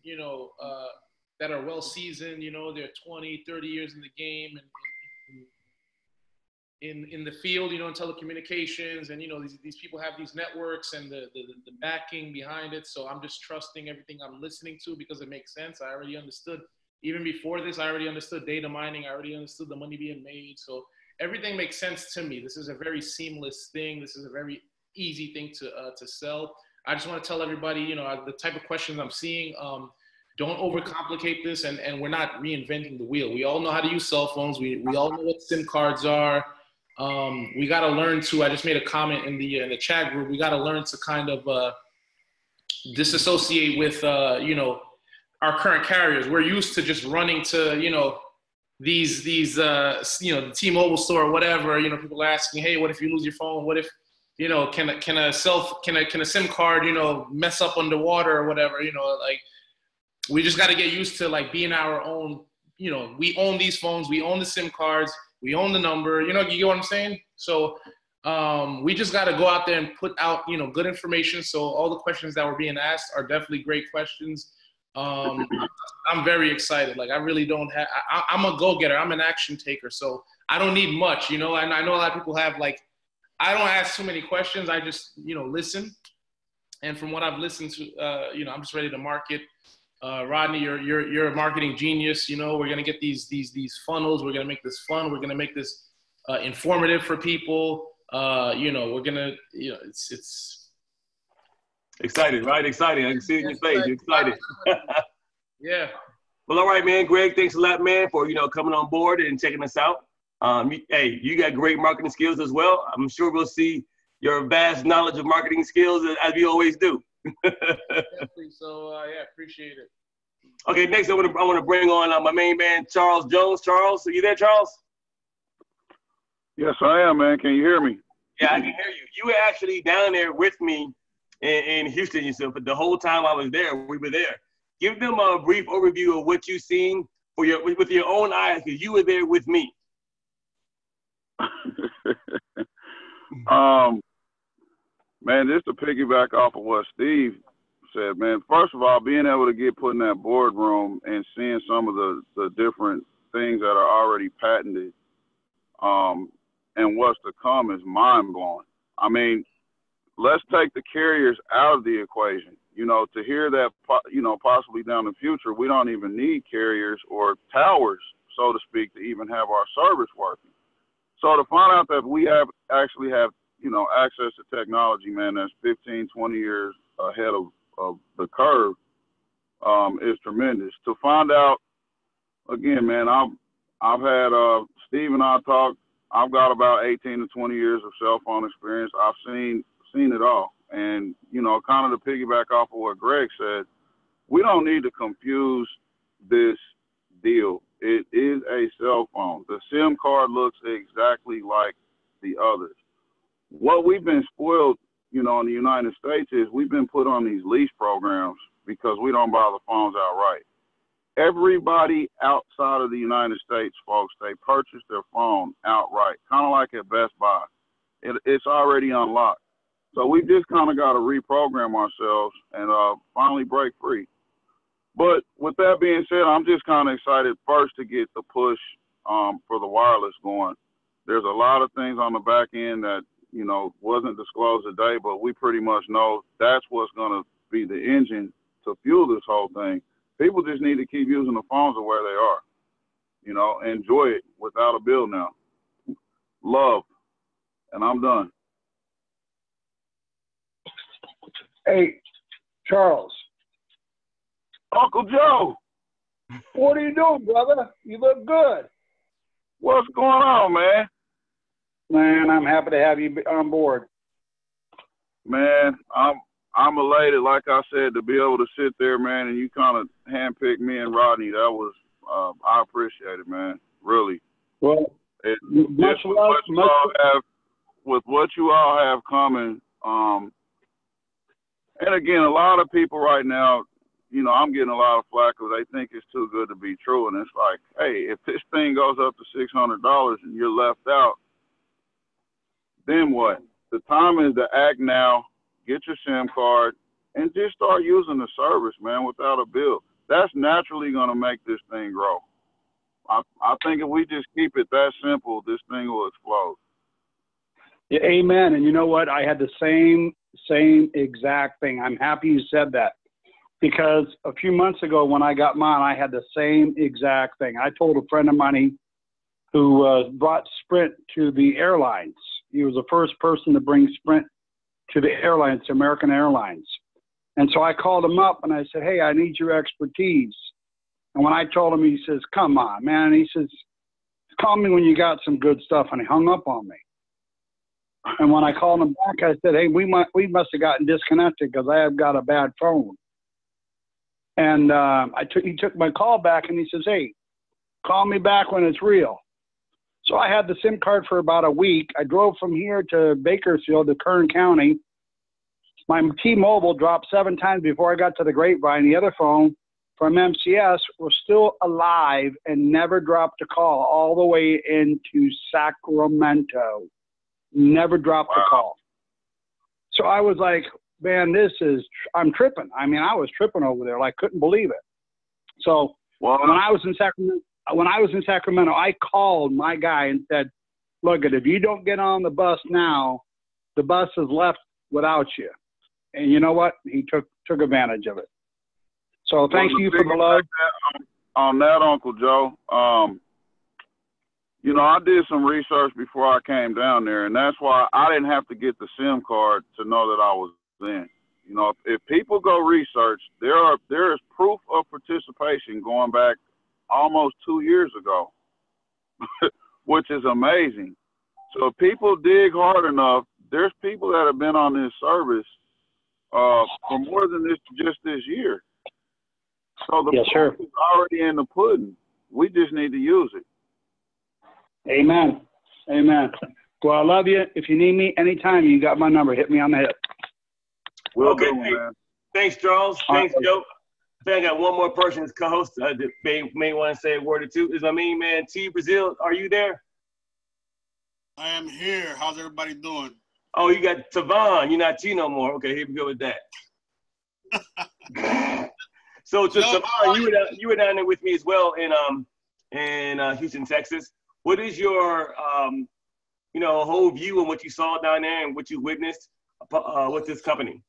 that are well seasoned. They're 20, 30 years in the game and in the field, in telecommunications, and these people have these networks and the backing behind it. So I'm just trusting everything I'm listening to because it makes sense. I already understood, even before this, I already understood data mining. I already understood the money being made. So everything makes sense to me. This is a very seamless thing. This is a very easy thing to sell. I just want to tell everybody, the type of questions I'm seeing, don't overcomplicate this, and we're not reinventing the wheel. We all know how to use cell phones. We all know what SIM cards are. We got to learn to, I just made a comment in the chat group, we got to learn to kind of disassociate with, our current carriers. We're used to just running to, these the T-Mobile store or whatever, people are asking, hey, what if you lose your phone? What if, can a SIM card, mess up underwater or whatever, like, we just got to get used to like being our own, we own these phones, we own the SIM cards, we own the number, you get what I'm saying? So we just got to go out there and put out, good information. So all the questions that were being asked are definitely great questions. I'm very excited. Like I really don't have, I'm a go-getter. I'm an action taker. So I don't need much, and I know a lot of people have like, I don't ask too many questions. I just, listen. And from what I've listened to, I'm just ready to market. Rodney, you're a marketing genius. We're gonna get these funnels. We're gonna make this fun. We're gonna make this informative for people. We're gonna, it's excited, right? Excited. I can see it in your face. You're excited. Yeah. Well, all right, man. Greg, thanks a lot, man, for coming on board and checking us out. Hey, you got great marketing skills as well. I'm sure we'll see your vast knowledge of marketing skills as we always do. Definitely. So yeah, appreciate it. Okay, next I want to bring on my main man Charles Jones. Charles, are you there, Charles? Yes, I am, man. Can you hear me? Yeah, I can hear you. You were actually down there with me in Houston, but the whole time I was there, we were there. Give them a brief overview of what you've seen with your own eyes, because you were there with me. Man, just to piggyback off of what Steve said, man, first of all, being able to get put in that boardroom and seeing some of the different things that are already patented and what's to come is mind-blowing. I mean, let's take the carriers out of the equation. To hear that, possibly down the future, we don't even need carriers or towers, so to speak, to even have our service working. So to find out that we actually have access to technology, man, that's 15, 20 years ahead of the curve is tremendous. To find out, again, man, I've had Steve and I talk. I've got about 18 to 20 years of cell phone experience. I've seen it all. And, kind of to piggyback off of what Greg said, we don't need to confuse this deal. It is a cell phone. The SIM card looks exactly like the others. What we've been spoiled, in the United States is we've been put on these lease programs because we don't buy the phones outright. Everybody outside of the United States, folks, they purchase their phone outright, kind of like at Best Buy. It's already unlocked. So we just kind of got to reprogram ourselves and finally break free. But with that being said, I'm just kind of excited first to get the push for the wireless going. There's a lot of things on the back end that, you know, wasn't disclosed today, but we pretty much know that's what's going to be the engine to fuel this whole thing. People just need to keep using the phones of where they are, you know, enjoy it without a bill now. Love. And I'm done. Hey, Charles. Uncle Joe. What are you doing, brother? You look good. What's going on, man? Man, I'm happy to have you on board. Man, I'm elated, like I said, to be able to sit there, man, and you kind of handpicked me and Rodney. That was, I appreciate it, man. Really. Well, much love. With what you all have coming, and again, a lot of people right now, you know, I'm getting a lot of flack because they think it's too good to be true. And it's like, hey, if this thing goes up to $600 and you're left out, then what? The time is to act now, get your SIM card, and just start using the service, man, without a bill. That's naturally going to make this thing grow. I think if we just keep it that simple, this thing will explode. Yeah, amen. And you know what? I had the same exact thing. I'm happy you said that, because a few months ago when I got mine, I had the same exact thing. I told a friend of mine who brought Sprint to the airlines. He was the first person to bring Sprint to the airlines, to American Airlines. And so I called him up and I said, hey, I need your expertise. And when I told him, he says, come on, man. And he says, call me when you got some good stuff. And he hung up on me. And when I called him back, I said, hey, we must have gotten disconnected because I have got a bad phone. And he took my call back and he says, hey, call me back when it's real. So I had the SIM card for about a week. I drove from here to Bakersfield to Kern County. My T-Mobile dropped 7 times before I got to the Grapevine. The other phone from MCS was still alive and never dropped a call all the way into Sacramento. Never dropped a call. So I was like, man, I'm tripping. I mean, I was tripping over there. Like, couldn't believe it. So when I was in Sacramento, I called my guy and said, look, if you don't get on the bus now, the bus is left without you. And you know what? He took advantage of it. So thank you for the love. On that, Uncle Joe, you know, I did some research before I came down there, and that's why I didn't have to get the SIM card to know that I was in. You know, if people go research, there is proof of participation going back almost 2 years ago, which is amazing. So if people dig hard enough, there's people that have been on this service for more than just this year. So the proof is already in the pudding. We just need to use it. Amen. Amen. Well, I love you. If you need me anytime, you got my number. Hit me on the hip. Okay, man. Thanks, Charles. Thanks, Joe. I think I got one more person as co-host that may want to say a word or two. Is my main man, T. Brazil. Are you there? I am here. How's everybody doing? Oh, you got Tavon. You're not T no more. Okay, here we go with that. So, Tavon, you were down there with me as well in Houston, Texas. What is your whole view on what you saw down there and what you witnessed with this company?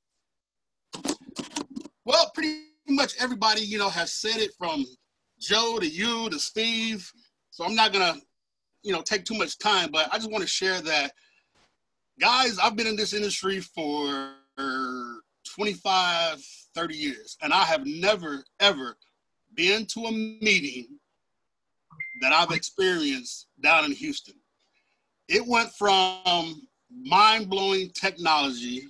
Well, pretty much everybody, has said it, from Joe to you to Steve. So I'm not gonna, take too much time, but I just want to share that, guys, I've been in this industry for 25, 30 years, and I have never, ever been to a meeting that I've experienced down in Houston. It went from mind-blowing technology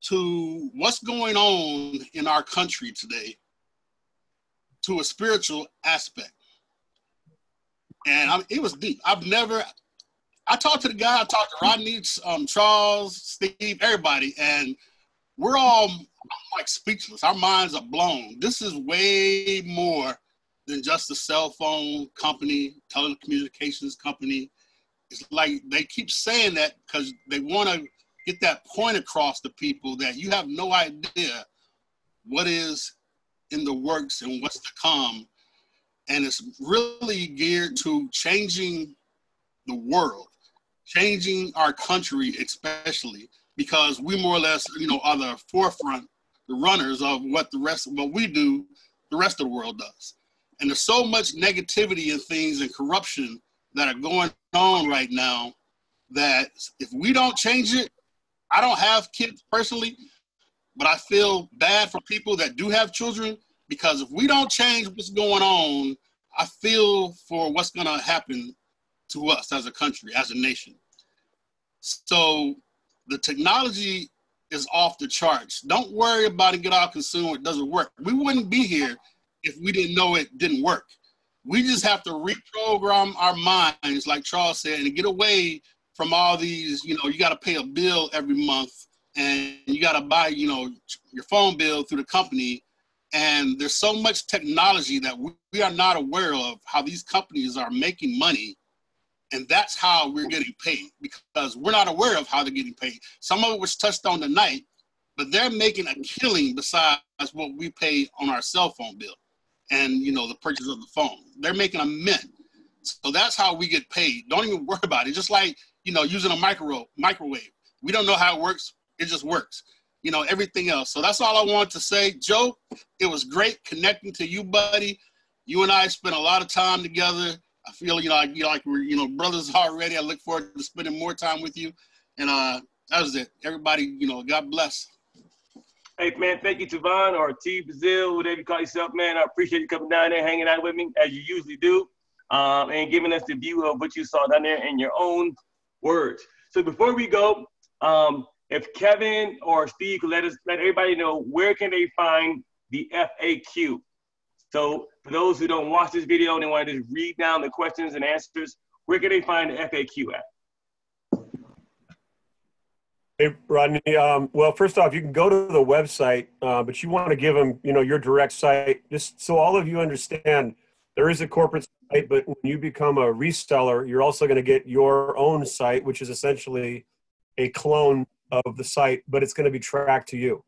to what's going on in our country today to a spiritual aspect. And it was deep. I talked to the guy, I talked to Rodney, Charles, Steve, everybody, and we're all like speechless. Our minds are blown. This is way more than just a cell phone company, telecommunications company. It's like they keep saying that because they want to get that point across to people that you have no idea what is in the works and what's to come. And it's really geared to changing the world, changing our country, especially because we more or less, are the forefront, the runners of what we do, the rest of the world does. And there's so much negativity and things and corruption that are going on right now that if we don't change it, I don't have kids personally, but I feel bad for people that do have children, because if we don't change what's going on, I feel for what's going to happen to us as a country, as a nation. So the technology is off the charts. Don't worry about it, get all consumed, it doesn't work. We wouldn't be here if we didn't know it didn't work. We just have to reprogram our minds, like Charles said, and get away from all these, you got to pay a bill every month and you got to buy, your phone bill through the company. And there's so much technology that we are not aware of how these companies are making money. And that's how we're getting paid, because we're not aware of how they're getting paid. Some of it was touched on tonight, but they're making a killing besides what we pay on our cell phone bill and, the purchase of the phone. They're making a mint. So that's how we get paid. Don't even worry about it. Just like, using a microwave. We don't know how it works. It just works. Everything else. So that's all I wanted to say. Joe, it was great connecting to you, buddy. You and I spent a lot of time together. I feel, like we're, brothers already. I look forward to spending more time with you. And that was it. Everybody, God bless. Hey, man, thank you, Tavon, or T. Brazil, whatever you call yourself, man. I appreciate you coming down there, hanging out with me, as you usually do, and giving us the view of what you saw down there in your own words. So before we go, if Kevin or Steve could let everybody know, where can they find the FAQ? So for those who don't watch this video and they want to just read down the questions and answers, where can they find the FAQ at? Hey, Rodney. Well, first off, you can go to the website, but you want to give them, your direct site, just so all of you understand. There is a corporate site, but when you become a reseller, you're also going to get your own site, which is essentially a clone of the site, but it's going to be tracked to you.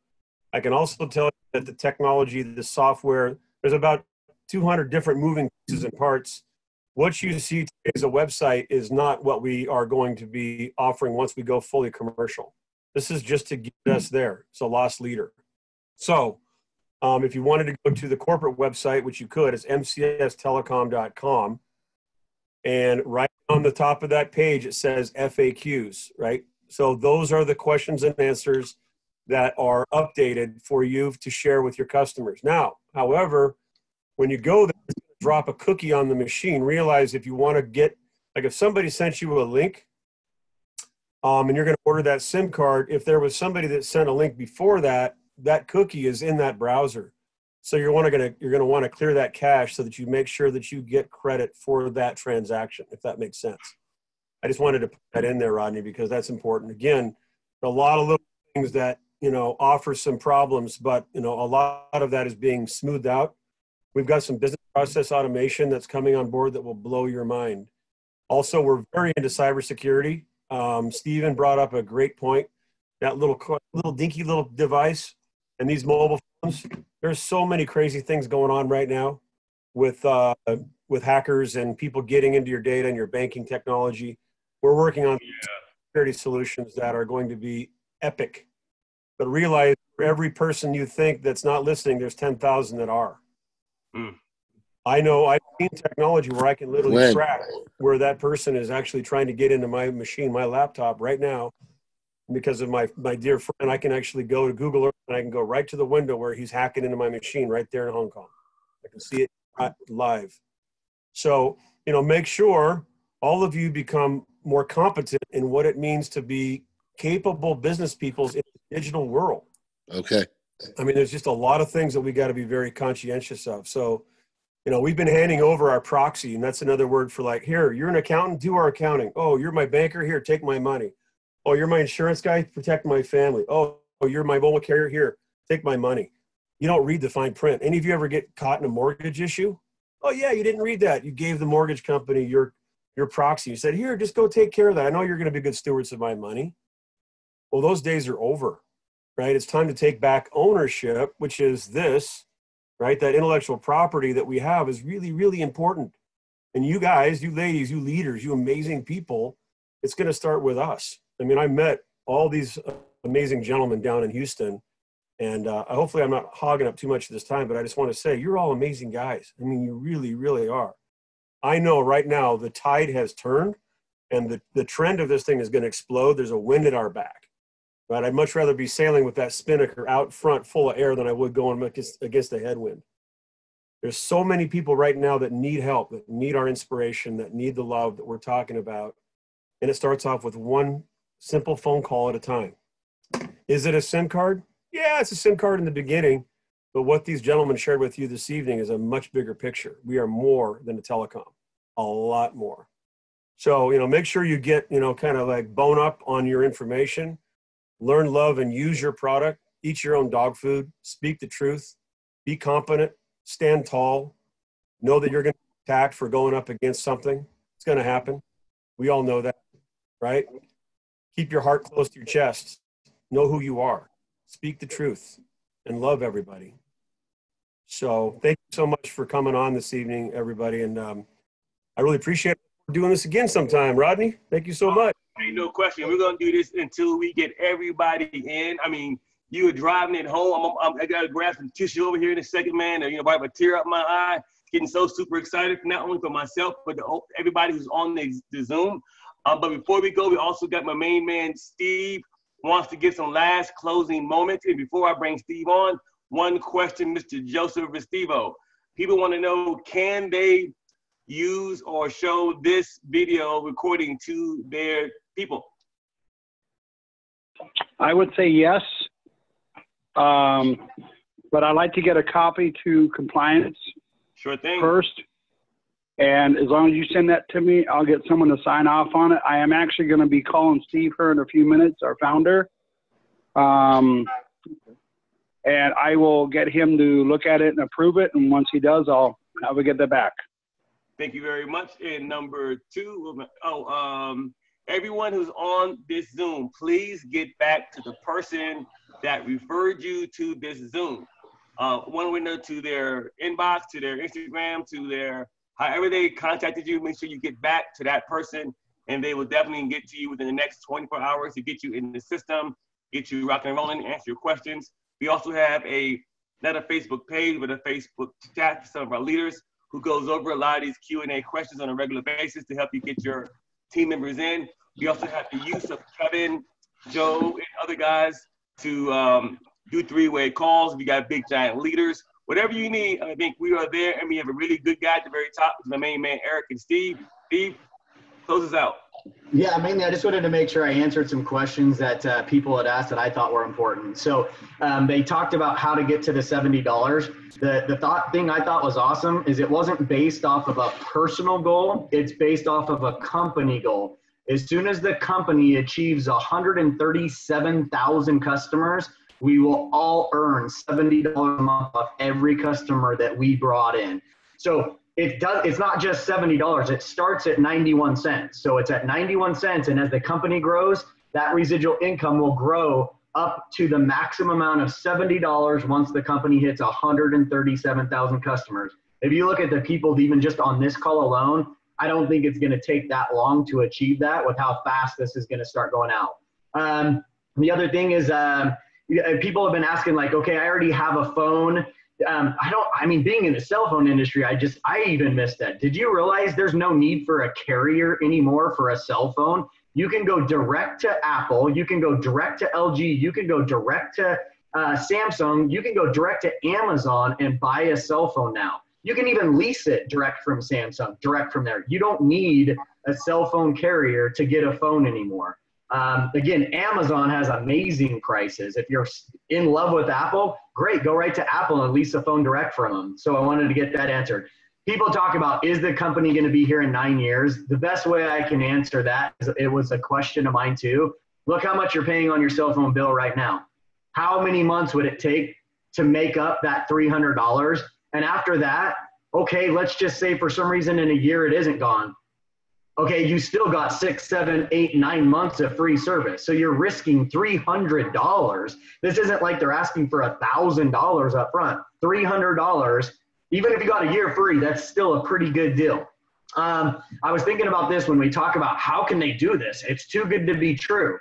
I can also tell you that the technology, the software, there's about 200 different moving pieces and parts. What you see today as a website is not what we are going to be offering once we go fully commercial. This is just to get us there. It's a lost leader. So if you wanted to go to the corporate website, which you could, it's mcstelecom.com. And right on the top of that page, it says FAQs, right? So those are the questions and answers that are updated for you to share with your customers. Now, however, when you go there, drop a cookie on the machine, realize if you want to get, like if somebody sent you a link and you're going to order that SIM card, if there was somebody that sent a link before that, that cookie is in that browser. So you're going to want to clear that cache so that you make sure that you get credit for that transaction, if that makes sense. I just wanted to put that in there, Rodney, because that's important. Again, a lot of little things that, offer some problems, but, a lot of that is being smoothed out. We've got some business process automation that's coming on board that will blow your mind. Also, we're very into cybersecurity. Steven brought up a great point. That little dinky little device and these mobile phones, there's so many crazy things going on right now with hackers and people getting into your data and your banking technology. We're working on security solutions that are going to be epic. But realize for every person you think that's not listening, there's 10,000 that are. I know I've seen technology where I can literally track where that person is actually trying to get into my machine, my laptop right now. Because of my dear friend, I can actually go to Google Earth and I can go right to the window where he's hacking into my machine right there in Hong Kong. I can see it live. So, make sure all of you become more competent in what it means to be capable business people in the digital world. Okay. I mean, there's just a lot of things that we got to be very conscientious of. So, we've been handing over our proxy, and that's another word for like, here, you're an accountant, do our accounting. Oh, you're my banker, here, take my money. Oh, you're my insurance guy, protect my family. Oh, you're my mobile carrier, here, take my money. You don't read the fine print. Any of you ever get caught in a mortgage issue? Oh yeah, you didn't read that. You gave the mortgage company your proxy. You said, here, just go take care of that. I know you're going to be good stewards of my money. Well, those days are over, right? It's time to take back ownership, which is this, right? That intellectual property that we have is really, really important. And you guys, you ladies, you leaders, you amazing people, it's going to start with us. I mean, I met all these amazing gentlemen down in Houston, and hopefully I'm not hogging up too much of this time, but I just want to say, you're all amazing guys. I mean, you really, really are. I know right now the tide has turned, and the trend of this thing is going to explode. There's a wind at our back, right? I'd much rather be sailing with that spinnaker out front full of air than I would going against a headwind. There's so many people right now that need help, that need our inspiration, that need the love that we're talking about. And it starts off with one simple phone call at a time. Is it a SIM card? Yeah, it's a SIM card in the beginning. But what these gentlemen shared with you this evening is a much bigger picture. We are more than a telecom, a lot more. So, make sure you get, kind of like bone up on your information, learn, love, and use your product, eat your own dog food, speak the truth, be competent, stand tall, know that you're going to be attacked for going up against something. It's going to happen. We all know that, right? Keep your heart close to your chest. Know who you are. Speak the truth and love everybody. So thank you so much for coming on this evening, everybody. And I really appreciate doing this again sometime. Rodney, thank you so much. Ain't no question. We're going to do this until we get everybody in. I mean, you were driving it home. I got to grab some tissue over here in a second, man. Wipe a tear up my eye. Getting so super excited, not only for myself, but everybody who's on the Zoom. But before we go, we also got my main man, Steve, wants to get some last closing moments. And before I bring Steve on, one question, Mr. Joseph Restivo. People want to know, can they use or show this video recording to their people? I would say yes. But I'd like to get a copy to compliance. Sure thing. First. And as long as you send that to me, I'll get someone to sign off on it. I am actually going to be calling Steve here in a few minutes, our founder. And I will get him to look at it and approve it. And once he does, I will get that back. Thank you very much. And number two, everyone who's on this Zoom, please get back to the person that referred you to this Zoom. One window to their inbox, to their Instagram, to their, however they contacted you, make sure you get back to that person, and they will definitely get to you within the next 24 hours to get you in the system, get you rocking and rolling, answer your questions. We also have not a Facebook page, but a Facebook chat for some of our leaders who goes over a lot of these Q&A questions on a regular basis to help you get your team members in. We also have the use of Kevin, Joe, and other guys to do three-way calls. We got big giant leaders. Whatever you need, I think we are there, and we have a really good guy at the very top, my main man, Eric and Steve. Steve, close us out. Yeah, mainly I just wanted to make sure I answered some questions that people had asked that I thought were important. So they talked about how to get to the $70. The thing I thought was awesome is it wasn't based off of a personal goal. It's based off of a company goal. As soon as the company achieves 137,000 customers, we will all earn $70 a month off every customer that we brought in. So it's not just $70. It starts at 91 cents. So it's at 91 cents. And as the company grows, that residual income will grow up to the maximum amount of $70 once the company hits 137,000 customers. If you look at the people even just on this call alone, I don't think it's going to take that long to achieve that with how fast this is going to start going out. The other thing is people have been asking like, okay, I already have a phone. Being in the cell phone industry, I even missed that. Did you realize there's no need for a carrier anymore for a cell phone? You can go direct to Apple. You can go direct to LG. You can go direct to Samsung. You can go direct to Amazon and buy a cell phone now. You can even lease it direct from Samsung, direct from there. You don't need a cell phone carrier to get a phone anymore. Again, Amazon has amazing prices. If you're in love with Apple, great, go right to Apple and lease a phone direct from them. So I wanted to get that answered. People talk about, is the company going to be here in 9 years? The best way I can answer that is, it was a question of mine too. Look how much you're paying on your cell phone bill right now. How many months would it take to make up that $300? And after that, okay, let's just say for some reason in a year it isn't gone. Okay, you still got 6, 7, 8, 9 months of free service. So you're risking $300. This isn't like they're asking for $1,000 up front. $300, even if you got a year free, that's still a pretty good deal. I was thinking about this when we talk about how can they do this? It's too good to be true.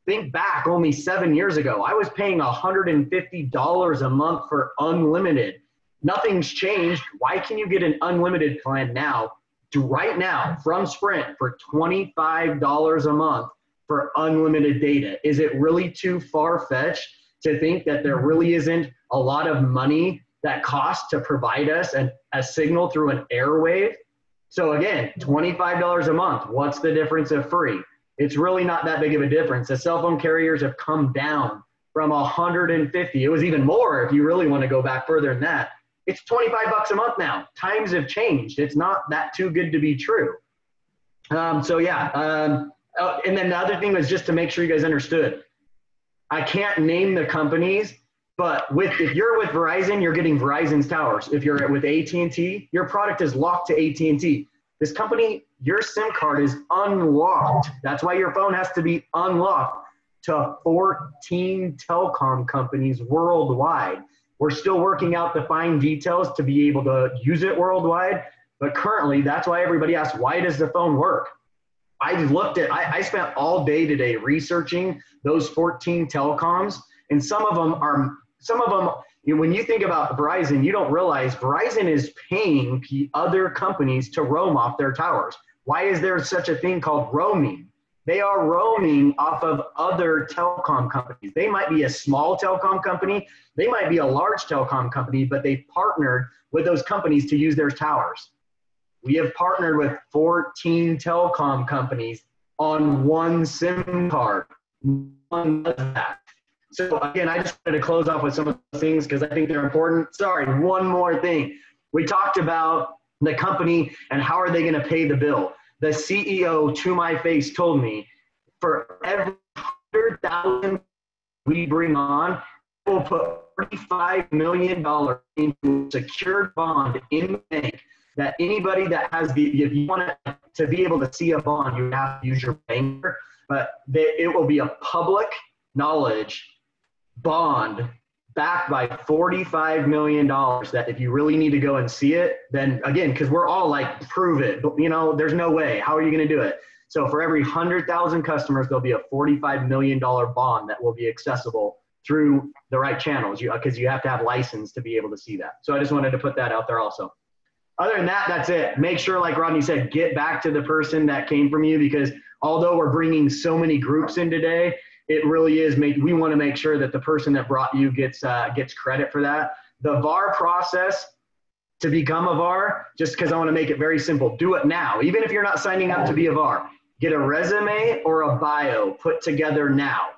Think back only 7 years ago, I was paying $150 a month for unlimited. Nothing's changed. Why can you get an unlimited plan now, right now, from Sprint for $25 a month for unlimited data? Is it really too far-fetched to think that there really isn't a lot of money that costs to provide us a signal through an airwave? So again, $25 a month. What's the difference of free? It's really not that big of a difference. The cell phone carriers have come down from 150. It was even more if you really want to go back further than that. It's $25 a month now. Times have changed. It's not that too good to be true. And then the other thing was just to make sure you guys understood. I can't name the companies, but if you're with Verizon, you're getting Verizon's towers. If you're with AT&T, your product is locked to AT&T. This company, your SIM card is unlocked. That's why your phone has to be unlocked to 14 telecom companies worldwide. We're still working out the fine details to be able to use it worldwide. But currently, that's why everybody asks, why does the phone work? I spent all day today researching those 14 telecoms, and some of them, when you think about Verizon, you don't realize Verizon is paying other companies to roam off their towers. Why is there such a thing called roaming? They are roaming off of other telecom companies. They might be a small telecom company. They might be a large telecom company, but they've partnered with those companies to use their towers. We have partnered with 14 telecom companies on one SIM card. One does that. So again, I just wanted to close off with some of those things because I think they're important. Sorry, one more thing. We talked about the company and how are they going to pay the bill. The CEO to my face told me for every 100,000 we bring on, we'll put $35 million into a secured bond in the bank that anybody that has if you want to be able to see a bond, you have to use your banker, but it will be a public knowledge bond backed by $45 million that if you really need to go and see it, then again, because we're all like, prove it, but there's no way. How are you going to do it? So for every 100,000 customers, there'll be a $45 million bond that will be accessible through the right channels because you have to have license to be able to see that. So I just wanted to put that out there also. Other than that, that's it. Make sure, like Rodney said, get back to the person that came from you because although we're bringing so many groups in today, it really is we want to make sure that the person that brought you gets credit for that. The VAR process to become a VAR, just because I want to make it very simple, do it now. Even if you're not signing up to be a VAR, get a resume or a bio put together now.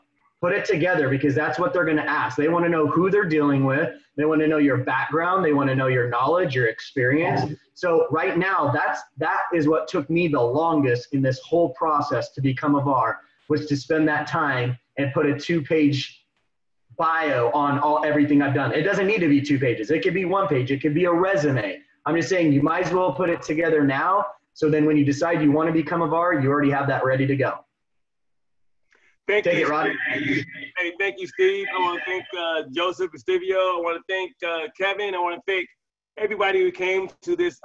Put it together because that's what they're going to ask. They want to know who they're dealing with. They want to know your background. They want to know your knowledge, your experience. So right now, that is what took me the longest in this whole process to become a VAR, was to spend that time and put a 2-page bio on everything I've done. It doesn't need to be 2 pages. It could be 1 page. It could be a resume. I'm just saying you might as well put it together now. So then when you decide you want to become a VAR, you already have that ready to go. Thank Take you, it, Rodney. Hey, thank you, Steve. I want to thank Joseph and Stevio. I want to thank Kevin. I want to thank everybody who came to this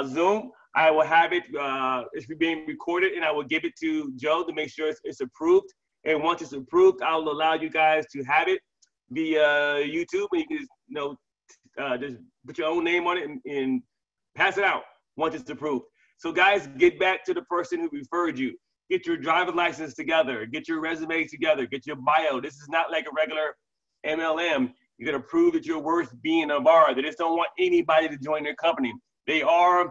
Zoom. I will have it, it's being recorded, and I will give it to Joe to make sure it's approved. And once it's approved, I'll allow you guys to have it via YouTube, and you can just put your own name on it and pass it out once it's approved. So guys, get back to the person who referred you. Get your driver's license together. Get your resume together. Get your bio. This is not like a regular MLM. You're going to prove that you're worth being a VAR. They just don't want anybody to join their company. They are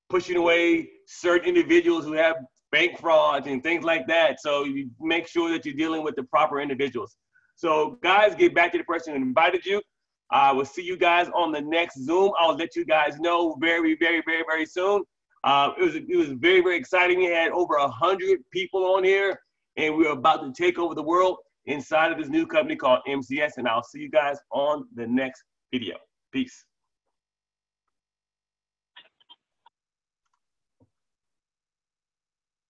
pushing away certain individuals who have bank frauds and things like that. So you make sure that you're dealing with the proper individuals. So guys, get back to the person who invited you. I will see you guys on the next Zoom. I'll let you guys know very, very, very, very soon. It was very, very exciting. We had over 100 people on here, and we're about to take over the world inside of this new company called MCS. And I'll see you guys on the next video. Peace.